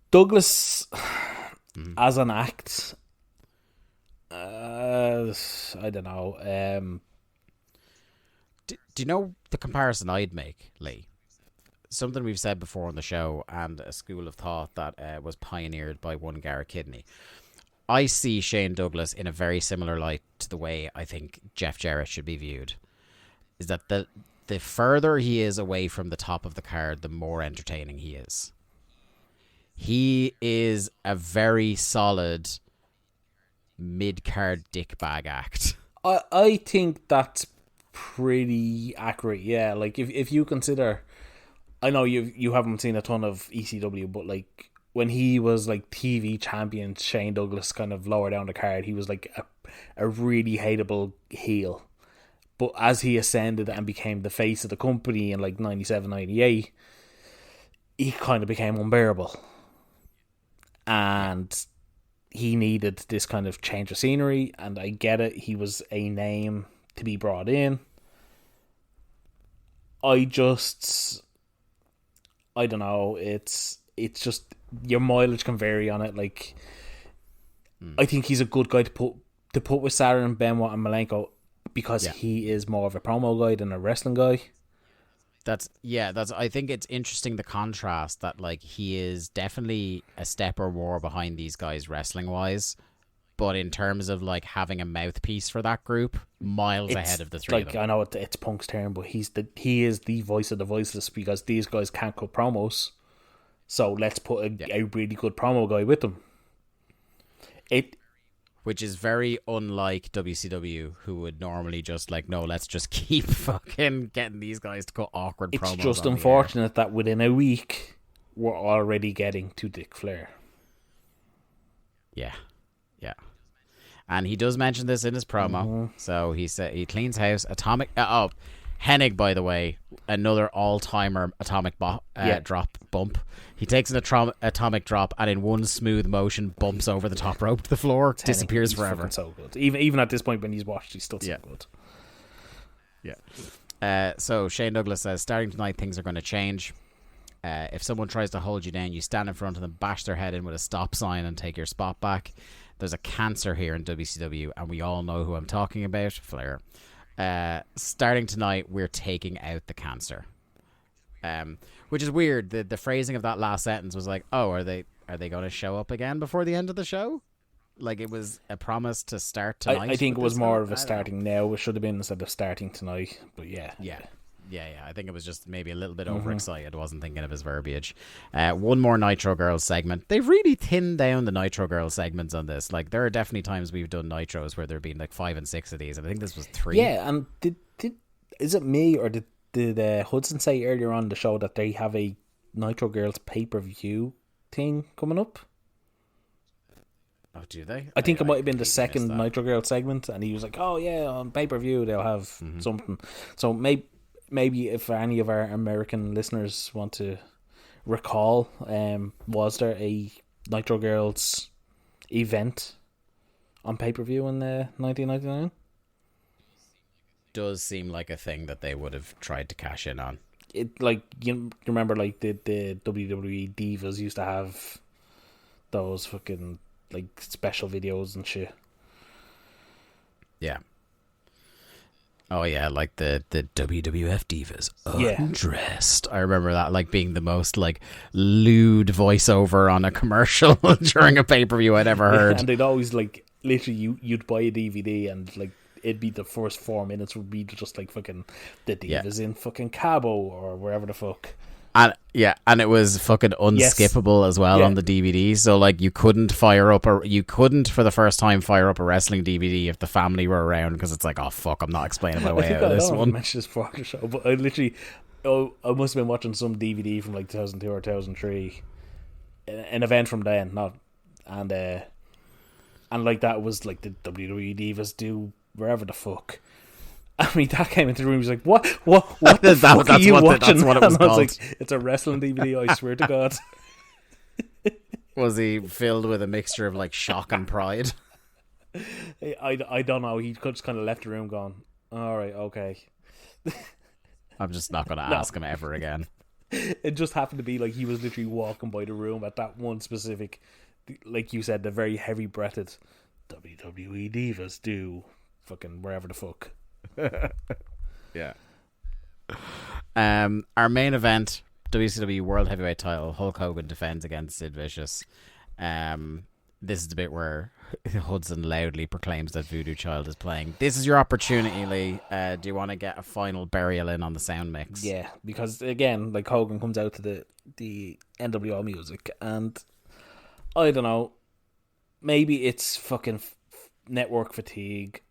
Douglas, as an act, I don't know. Do you know the comparison I'd make, Lee? Something we've said before on the show, and a school of thought that was pioneered by one Garrett Kidney. I see Shane Douglas in a very similar light to the way I think Jeff Jarrett should be viewed. Is that the further he is away from the top of the card, the more entertaining he is. He is a very solid mid-card dickbag act. I think that's pretty accurate, yeah. Like, if you consider... I know you haven't seen a ton of ECW, but, like, when he was like TV champion, Shane Douglas kind of lower down the card, he was like a really hateable heel. But as he ascended and became the face of the company in like 97, 98, he kind of became unbearable. And he needed this kind of change of scenery, and I get it. He was a name to be brought in. I don't know. It's just, your mileage can vary on it. Like, I think he's a good guy to put with Saturn, Benoit, and Malenko because he is more of a promo guy than a wrestling guy. I think it's interesting, the contrast that, like, he is definitely a step or more behind these guys wrestling wise, but in terms of like having a mouthpiece for that group, miles ahead of the three. Like, of them. I know it's Punk's turn, but he is the voice of the voiceless because these guys can't cut promos. So let's put a really good promo guy with them. Which is very unlike WCW, who would normally just like, no, let's just keep fucking getting these guys to cut awkward promos. It's just unfortunate that within a week, we're already getting to Ric Flair. Yeah. And he does mention this in his promo. Mm-hmm. So he said he cleans house. Hennig, by the way, another all-timer atomic drop bump. He takes an atomic drop and in one smooth motion bumps over the top rope to the floor, disappears forever. So good. Even at this point when he's washed, he's still so good. Yeah. So Shane Douglas says, starting tonight, things are going to change. If someone tries to hold you down, you stand in front of them, bash their head in with a stop sign and take your spot back. There's a cancer here in WCW, and we all know who I'm talking about, Flair. Starting tonight, we're taking out the cancer. Which is weird. The phrasing of that last sentence was like, oh, are they going to show up again before the end of the show? Like, it was a promise to start tonight. I think it was more of a starting now. It should have been instead of starting tonight. But yeah. Yeah, I think it was just maybe a little bit overexcited. Wasn't thinking of his verbiage. One more Nitro Girls segment. They've really thinned down the Nitro Girls segments on this. Like, there are definitely times we've done Nitros where there have been like 5 and 6 of these, and I think this was 3. Yeah, and is it me or did Hudson say earlier on the show that they have a Nitro Girls pay-per-view thing coming up? Oh, do they? I think it might have been the second Nitro Girls segment, and he was like, "Oh yeah, on pay-per-view they'll have something." So maybe if any of our American listeners want to recall, was there a Nitro Girls event on pay-per-view in 1999? Does seem like a thing that they would have tried to cash in on. It, like, you remember, like the WWE Divas used to have those fucking like special videos and shit. Yeah. Oh yeah, like the WWF Divas Undressed. I remember that like being the most like lewd voiceover on a commercial during a pay-per-view I'd ever heard. And they'd always like literally you'd buy a DVD and like it'd be the first 4 minutes would be just like fucking the Divas in fucking Cabo or wherever the fuck. And and it was fucking unskippable as well on the DVD. So like you couldn't for the first time fire up a wrestling DVD if the family were around, because it's like, oh fuck, I'm not explaining my way out of this one. I mentioned this before the show, but I literally, I must have been watching some DVD from like 2002 or 2003, an event from then, and like that was like the WWE Divas do wherever the fuck. I mean, that came into the room. He was like, "What the fuck are you watching?" That's what it was called. I was like, "It's a wrestling DVD. I swear to God." Was he filled with a mixture of like shock and pride? I don't know. He just kind of left the room, going, "All right, okay." I'm just not going to ask him ever again. It just happened to be like he was literally walking by the room at that one specific, like you said, the very heavy breathed WWE Divas do fucking wherever the fuck. Yeah. Our main event, WCW World Heavyweight Title, Hulk Hogan defends against Sid Vicious. This is the bit where Hudson loudly proclaims that Voodoo Child is playing. This is your opportunity, Lee. Do you want to get a final burial in on the sound mix? Yeah, because again, like Hogan comes out to the NWO music, and I don't know, maybe it's fucking network fatigue,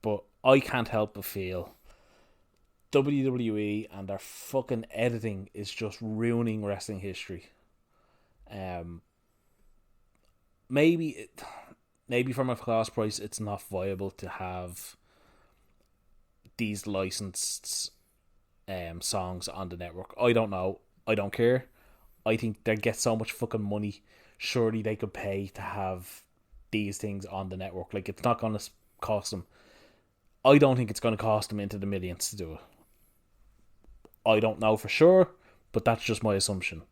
but I can't help but feel WWE and their fucking editing is just ruining wrestling history. Maybe from a cost price, it's not viable to have these licensed songs on the network. I don't know. I don't care. I think they get so much fucking money. Surely they could pay to have these things on the network. Like, it's not going to cost them. I don't think it's going to cost them into the millions to do it. I don't know for sure, but that's just my assumption.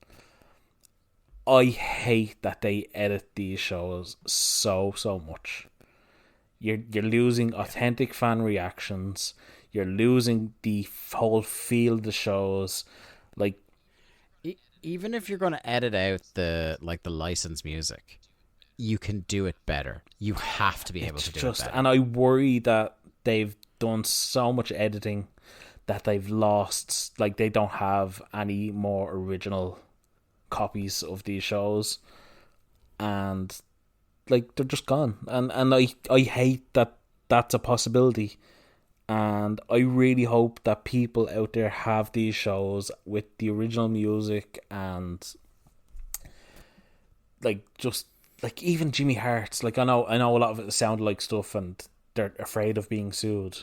I hate that they edit these shows so much. You're losing authentic fan reactions. You're losing the whole feel of the shows. Like, even if you're going to edit out the licensed music, you can do it better. You have to be able to do it better. And I worry that they've done so much editing that they've lost, like, they don't have any more original copies of these shows, and like they're just gone. And I hate that that's a possibility, and I really hope that people out there have these shows with the original music, and like, just like, even Jimmy Hart's, like, I know a lot of it sounded like stuff and they're afraid of being sued,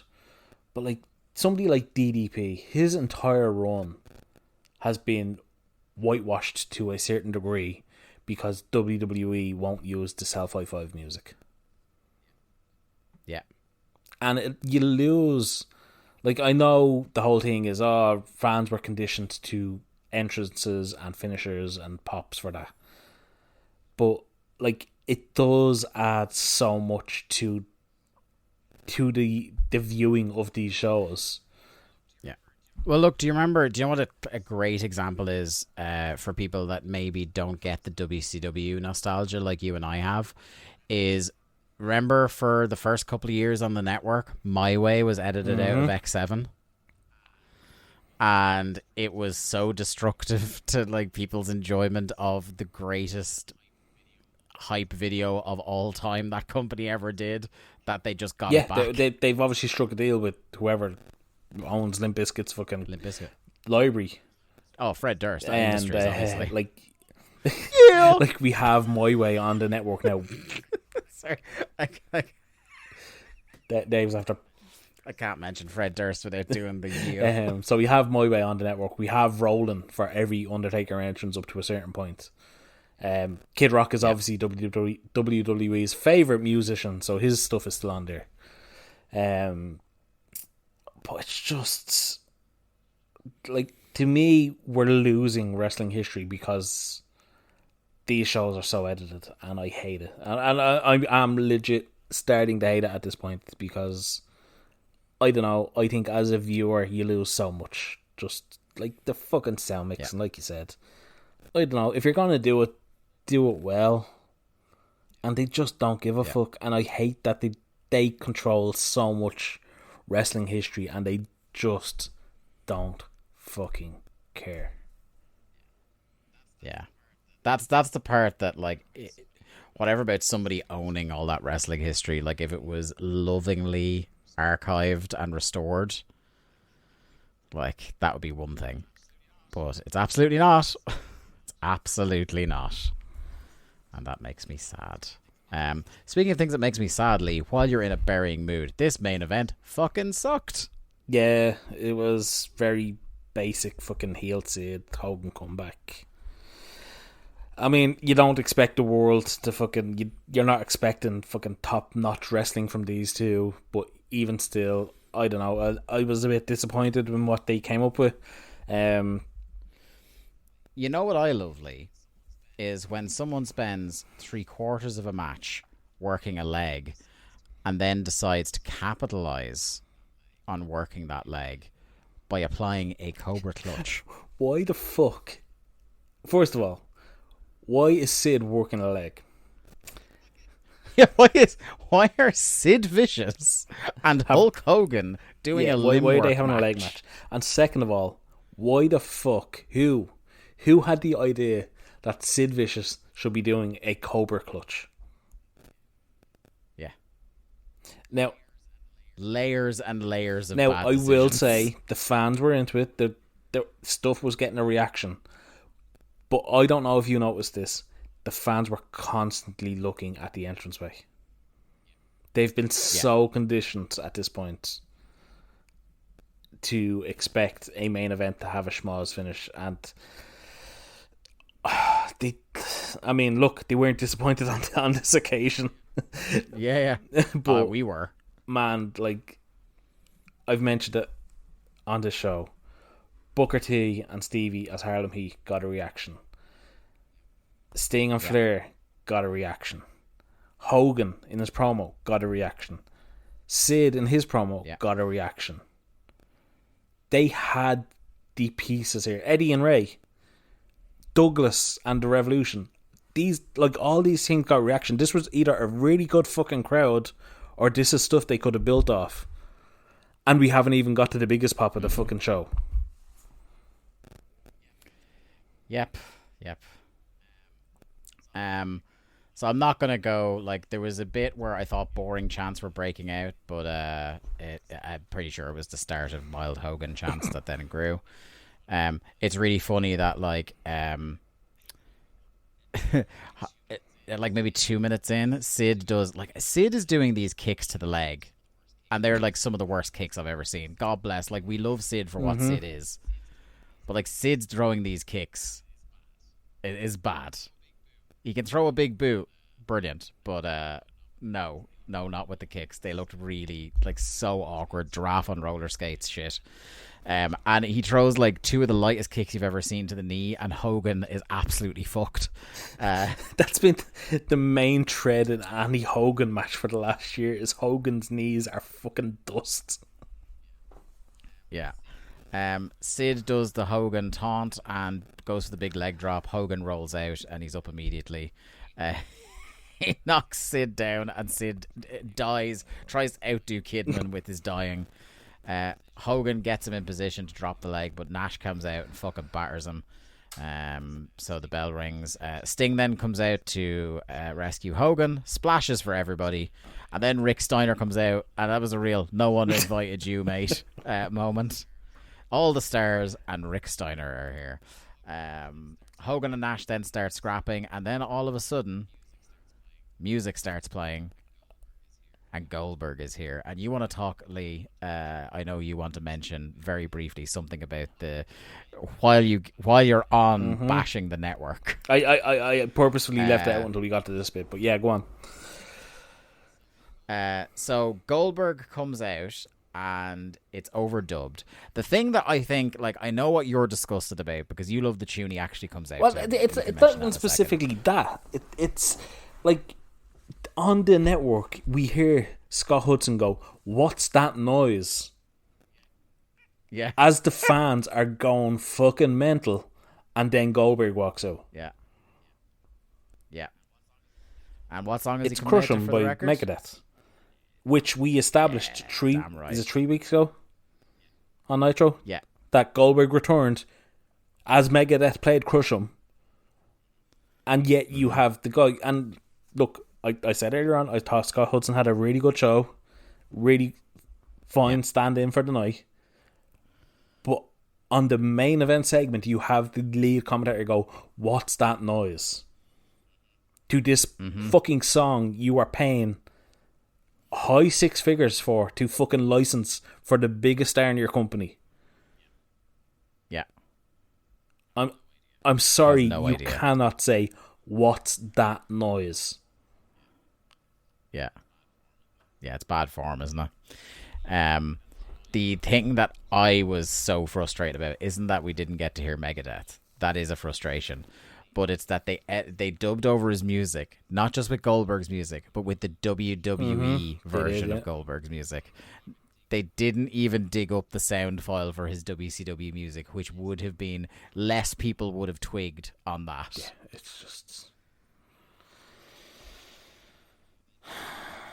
but like somebody like DDP, his entire run has been whitewashed to a certain degree because WWE won't use the Self High Five music. Yeah. And you lose, like, I know the whole thing is, fans were conditioned to entrances and finishers and pops for that, but like, it does add so much to the viewing of these shows. Yeah. Well, look, do you know what a great example is for people that maybe don't get the WCW nostalgia like you and I have? Is, remember for the first couple of years on the network, My Way was edited out of X7? and it was so destructive to like people's enjoyment of the greatest hype video of all time that company ever did that they just got it back. They've obviously struck a deal with whoever owns Limp Bizkit's fucking Limp Bizkit library. Oh, Fred Durst. And obviously. like, like we have My Way on the network now. Sorry, Dave's after. I can't mention Fred Durst without doing the yield. So we have My Way on the network. We have Rolling for every Undertaker entrance up to a certain point. Kid Rock is obviously WWE's favourite musician, so his stuff is still on there. But it's just like, to me, we're losing wrestling history because these shows are so edited, and I hate it. And I'm legit starting to hate it at this point because, I don't know, I think as a viewer you lose so much. Just like the fucking sound mix, and like you said, I don't know, if you're gonna do it well. And they just don't give a fuck, and I hate that they control so much wrestling history and they just don't fucking care. Yeah, that's the part that, like, whatever about somebody owning all that wrestling history, like if it was lovingly archived and restored, like that would be one thing, but it's absolutely not. It's absolutely not, and that makes me sad. Speaking of things that makes me sad, Lee, while you're in a burying mood, this main event fucking sucked. Yeah, it was very basic fucking heel Sid Hogan comeback. I mean, you don't expect the world to fucking... You're not expecting fucking top-notch wrestling from these two, but even still, I don't know. I was a bit disappointed in what they came up with. You know what I love, Lee? Is when someone spends 3/4 of a match working a leg and then decides to capitalize on working that leg by applying a Cobra Clutch. Why the fuck? First of all, why is Sid working a leg? Yeah, why are Sid Vicious and Hulk Hogan doing a limb why are work they having match? a leg match? And second of all, why the fuck? Who had the idea that Sid Vicious should be doing a Cobra Clutch? Yeah. Now, layers and layers of now bad I decisions. will say the fans were into it. The stuff was getting a reaction. But I don't know if you noticed this. The fans were constantly looking at the entranceway. They've been so conditioned at this point to expect a main event to have a schmoz finish, and they weren't disappointed on this occasion. Yeah. But we were. Man, like, I've mentioned it on this show, Booker T and Stevie as Harlem Heat got a reaction. Sting and Flair got a reaction. Hogan in his promo got a reaction. Sid in his promo got a reaction. They had the pieces here. Eddie and Ray, Douglas and the Revolution. All these things got a reaction. This was either a really good fucking crowd, or this is stuff they could have built off. And we haven't even got to the biggest pop of the fucking show. Yep. So I'm not gonna go, like, there was a bit where I thought boring chants were breaking out, but I'm pretty sure it was the start of mild Hogan chants that then grew. It's really funny that, like, like maybe 2 minutes in, Sid is doing these kicks to the leg, and they're like some of the worst kicks I've ever seen. God bless, like, we love Sid for what Sid is, but like Sid's throwing these kicks, it is bad. He can throw a big boot, brilliant, but no, not with the kicks. They looked really, like, so awkward, giraffe on roller skates shit. And he throws like two of the lightest kicks you've ever seen to the knee, and Hogan is absolutely fucked. That's been the main thread in any Hogan match for the last year, is Hogan's knees are fucking dust. Yeah. Sid does the Hogan taunt and goes for the big leg drop. Hogan rolls out and he's up immediately. He knocks Sid down and Sid dies, tries to outdo Kidman with his dying. Hogan gets him in position to drop the leg, but Nash comes out and fucking batters him. So the bell rings. Sting then comes out to rescue Hogan, splashes for everybody, and then Rick Steiner comes out, and that was a real "no one invited you, mate" moment. All the stars and Rick Steiner are here. Hogan and Nash then start scrapping, and then all of a sudden, music starts playing, and Goldberg is here. And you want to talk, Lee? I know you want to mention very briefly something about the while you're on bashing the network. I purposefully left it out until we got to this bit, but yeah, go on. So Goldberg comes out, and it's overdubbed. The thing that I think, like, I know what you're disgusted about because you love the tune he actually comes out. Well, to. it's not even specifically that. It's like on the network we hear Scott Hudson go, "What's that noise?" Yeah, as the fans are going fucking mental, and then Goldberg walks out. Yeah. And what song is it's he coming out to Crush 'Em for by the record? Megadeth, which we established right. Is it 3 weeks ago on Nitro? Yeah. That Goldberg returned as Megadeth played Crush 'Em, and yet you have the guy. And look, I said earlier on, I thought Scott Hudson had a really good show, really fine stand-in for the night. But on the main event segment, you have the lead commentator go, "What's that noise?" To this fucking song you are paying high six figures for to fucking license for the biggest star in your company. Yeah. I'm sorry, you idea. cannot say, "What's that noise?" Yeah, it's bad form, isn't it? The thing that I was so frustrated about isn't that we didn't get to hear Megadeth. That is a frustration. But it's that they dubbed over his music, not just with Goldberg's music, but with the WWE version of Goldberg's music. They didn't even dig up the sound file for his WCW music, which would have been less people would have twigged on that. Yeah, it's just...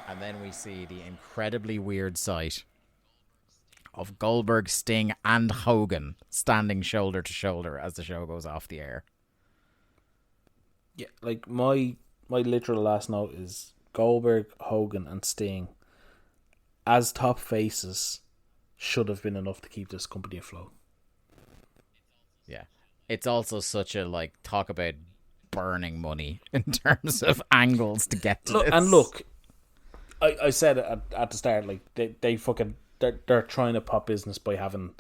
And then we see the incredibly weird sight of Goldberg, Sting, and Hogan standing shoulder to shoulder as the show goes off the air. Yeah, like my literal last note is Goldberg, Hogan, and Sting as top faces should have been enough to keep this company afloat. Yeah. It's also such a, like, talk about burning money in terms of angles to get to this. And look, I said it at the start, like, they're trying to pop business by having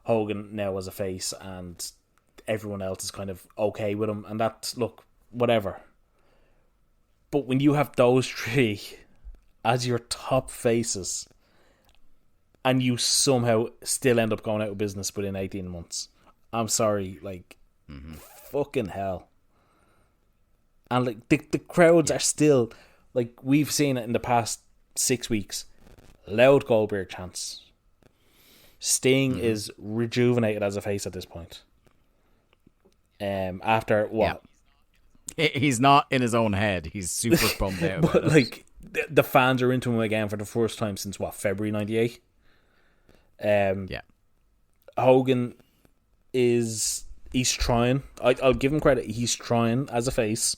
Hogan now as a face and everyone else is kind of okay with him. And that's, look, whatever. But when you have those three as your top faces and you somehow still end up going out of business within 18 months, I'm sorry, like, fucking hell. And like the crowds are still, like, we've seen it in the past 6 weeks, loud Goldberg chants. Sting is rejuvenated as a face at this point. After what? Yeah. He's not in his own head. He's super bummed out. But like the fans are into him again for the first time since what, February '98. Yeah. Hogan he's trying. I'll give him credit. He's trying as a face.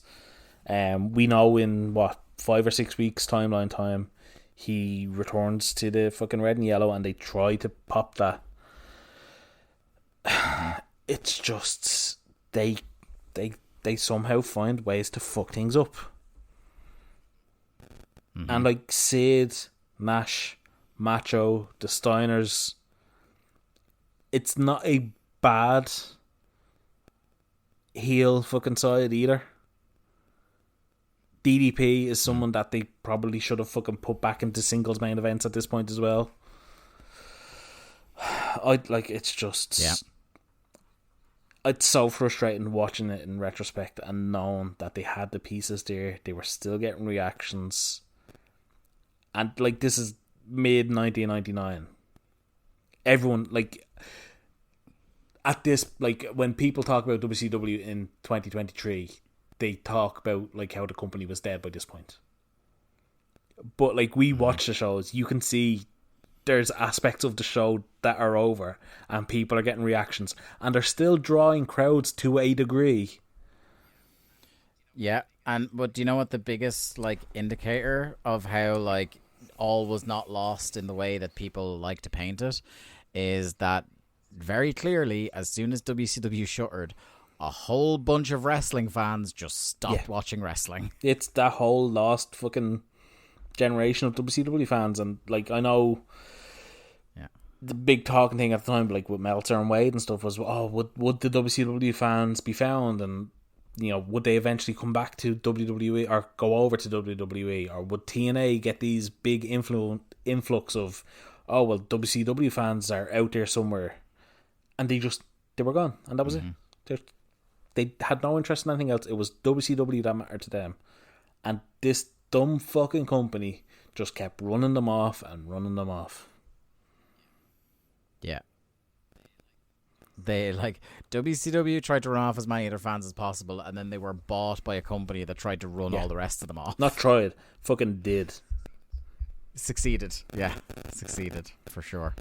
We know in what, 5 or 6 weeks timeline time, he returns to the fucking red and yellow, and they try to pop that. It's just they somehow find ways to fuck things up. And like Sid, Nash, Macho, the Steiners, it's not a bad heel fucking side either. DDP is someone that they probably should have fucking put back into singles main events at this point as well. It's just... Yeah. It's so frustrating watching it in retrospect and knowing that they had the pieces there. They were still getting reactions. And, like, this is mid-1999. Everyone, like... At this, like, when people talk about WCW in 2023... they talk about like how the company was dead by this point. But like we watch the shows, you can see there's aspects of the show that are over and people are getting reactions and they're still drawing crowds to a degree. Yeah, but do you know what the biggest like indicator of how like all was not lost in the way that people like to paint it is that very clearly, as soon as WCW shuttered, a whole bunch of wrestling fans just stopped watching wrestling. It's that whole lost fucking generation of WCW fans, and like I know the big talking thing at the time, like with Meltzer and Wade and stuff, was would the WCW fans be found, and you know, would they eventually come back to WWE or go over to WWE, or would TNA get these big influx of WCW fans are out there somewhere, and they were gone, and that was it. They had no interest in anything else. It was WCW that mattered to them, and this dumb fucking company just kept running them off and running them off. Yeah. They, like, WCW tried to run off as many of their fans as possible, and then they were bought by a company that tried to run all the rest of them off. Not tried, fucking did. Succeeded. Yeah, succeeded, for sure.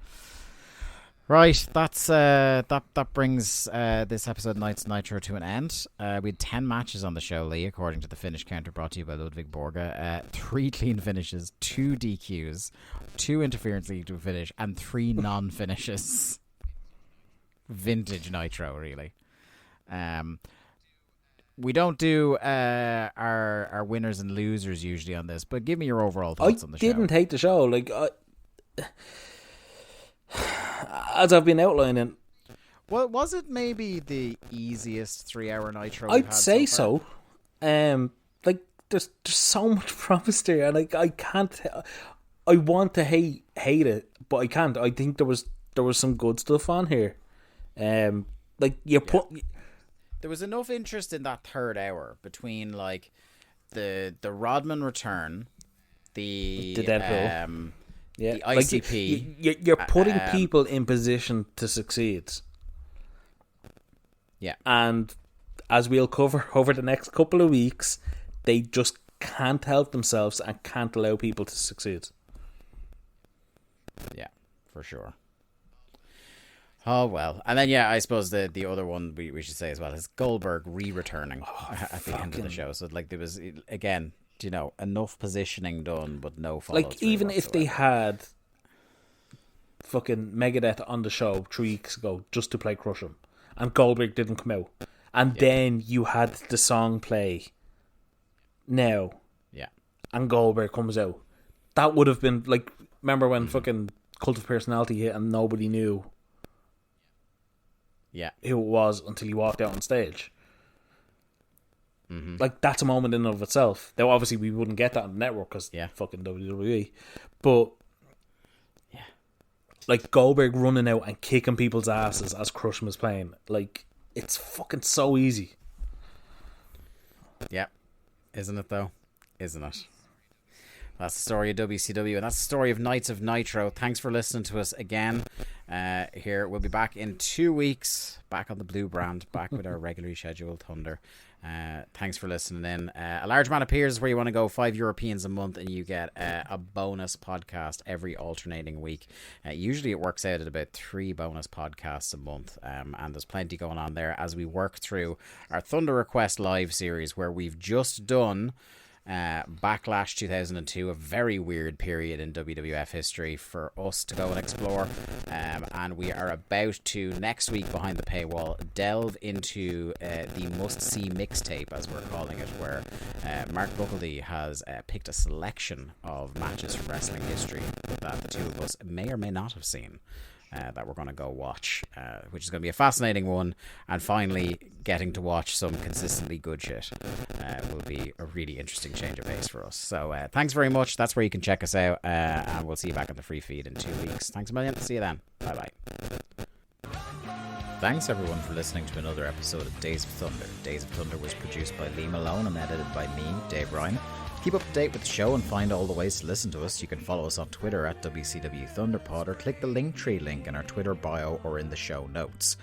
Right, that's that brings this episode of Nights Nitro to an end. We had 10 matches on the show, Lee, according to the finish counter brought to you by Ludwig Borga. 3 clean finishes, 2 DQs, 2 interference leading to a finish, and 3 non-finishes. Vintage Nitro, really. We don't do our winners and losers usually on this, but give me your overall thoughts on the show. I didn't hate the show. Like, as I've been outlining, well, was it maybe the easiest 3-hour Nitro? I'd say so. Like, there's so much promise there, and I can't. I want to hate it, but I can't. I think there was some good stuff on here. Like there was enough interest in that 3rd hour between like the Rodman return, the Deadpool. The ICP. Like you're putting people in position to succeed. Yeah. And as we'll cover over the next couple of weeks, they just can't help themselves and can't allow people to succeed. Yeah, for sure. Oh, well. And then, I suppose the other one we should say as well is Goldberg re-returning at the end of the show. So, like, there was, again, you know, enough positioning done, but no follow-through. Like, even if they had fucking Megadeth on the show 3 weeks ago just to play Crush 'Em, and Goldberg didn't come out, and then you had the song play now, and Goldberg comes out, that would have been, like, remember when fucking Cult of Personality hit and nobody knew who it was until he walked out on stage? Like, that's a moment in and of itself. Now, obviously, we wouldn't get that on the network because fucking WWE. But, like, Goldberg running out and kicking people's asses as Crush 'Em is playing. Like, it's fucking so easy. Yeah. Isn't it, though? Isn't it? That's the story of WCW, and that's the story of Nights of Nitro. Thanks for listening to us again. Here, we'll be back in 2 weeks, back on the Blue Brand, back with our regularly scheduled Thunder. Thanks for listening in. A large amount appears where you want to go, 5 Europeans a month, and you get a bonus podcast every alternating week. Usually it works out at about 3 bonus podcasts a month, and there's plenty going on there as we work through our Thunder Request Live series, where we've just done Backlash 2002, a very weird period in WWF history for us to go and explore, and we are about to, next week behind the paywall, delve into the must-see mixtape, as we're calling it, where Mark Buckledy has picked a selection of matches from wrestling history that the two of us may or may not have seen, that we're going to go watch, which is going to be a fascinating one. And finally, getting to watch some consistently good shit will be a really interesting change of pace for us. So thanks very much. That's where you can check us out, and we'll see you back on the free feed in 2 weeks. Thanks a million. See you then. Bye bye. Thanks everyone for listening to another episode of Days of Thunder. Days of Thunder was produced by Lee Malone and edited by me, Dave Ryan. Keep up to date with the show and find all the ways to listen to us. You can follow us on Twitter at WCW ThunderPod, or click the Linktree link in our Twitter bio or in the show notes.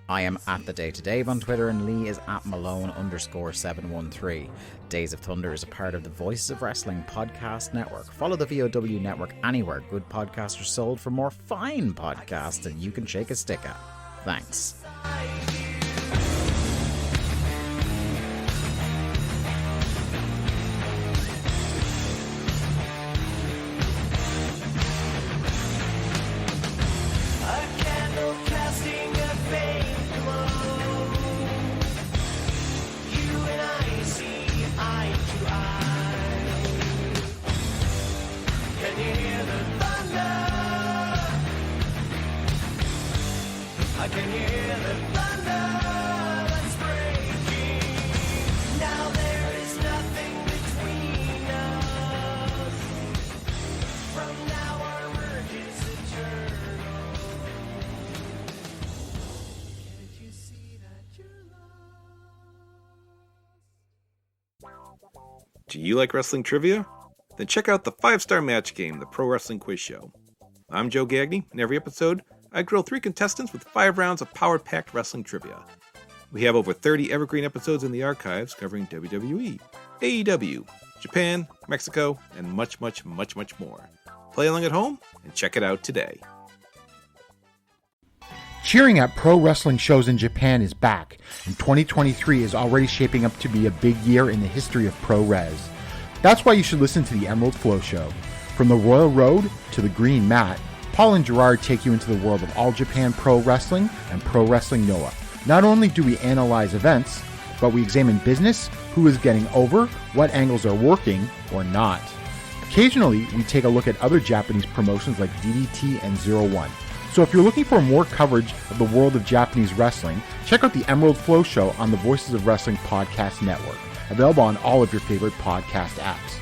I am at the Day to Dave on Twitter, and Lee is at Malone_713. Days of Thunder is a part of the Voices of Wrestling podcast network. Follow the VOW network anywhere good podcasts are sold for more fine podcasts that you can shake a stick at. Thanks. Do you like wrestling trivia? Then check out the 5-Star Match Game, the Pro Wrestling Quiz Show. I'm Joe Gagney, and every episode, I grill 3 contestants with 5 rounds of power-packed wrestling trivia. We have over 30 evergreen episodes in the archives covering WWE, AEW, Japan, Mexico, and much, much, much, much more. Play along at home and check it out today. Cheering at pro wrestling shows in Japan is back, and 2023 is already shaping up to be a big year in the history of pro res. That's why you should listen to the Emerald Flow Show. From the Royal Road to the Green Mat, Paul and Gerard take you into the world of All Japan Pro Wrestling and Pro Wrestling Noah. Not only do we analyze events, but we examine business, who is getting over, what angles are working or not. Occasionally, we take a look at other Japanese promotions like DDT and Zero One. So if you're looking for more coverage of the world of Japanese wrestling, check out the Emerald Flow Show on the Voices of Wrestling podcast network, available on all of your favorite podcast apps.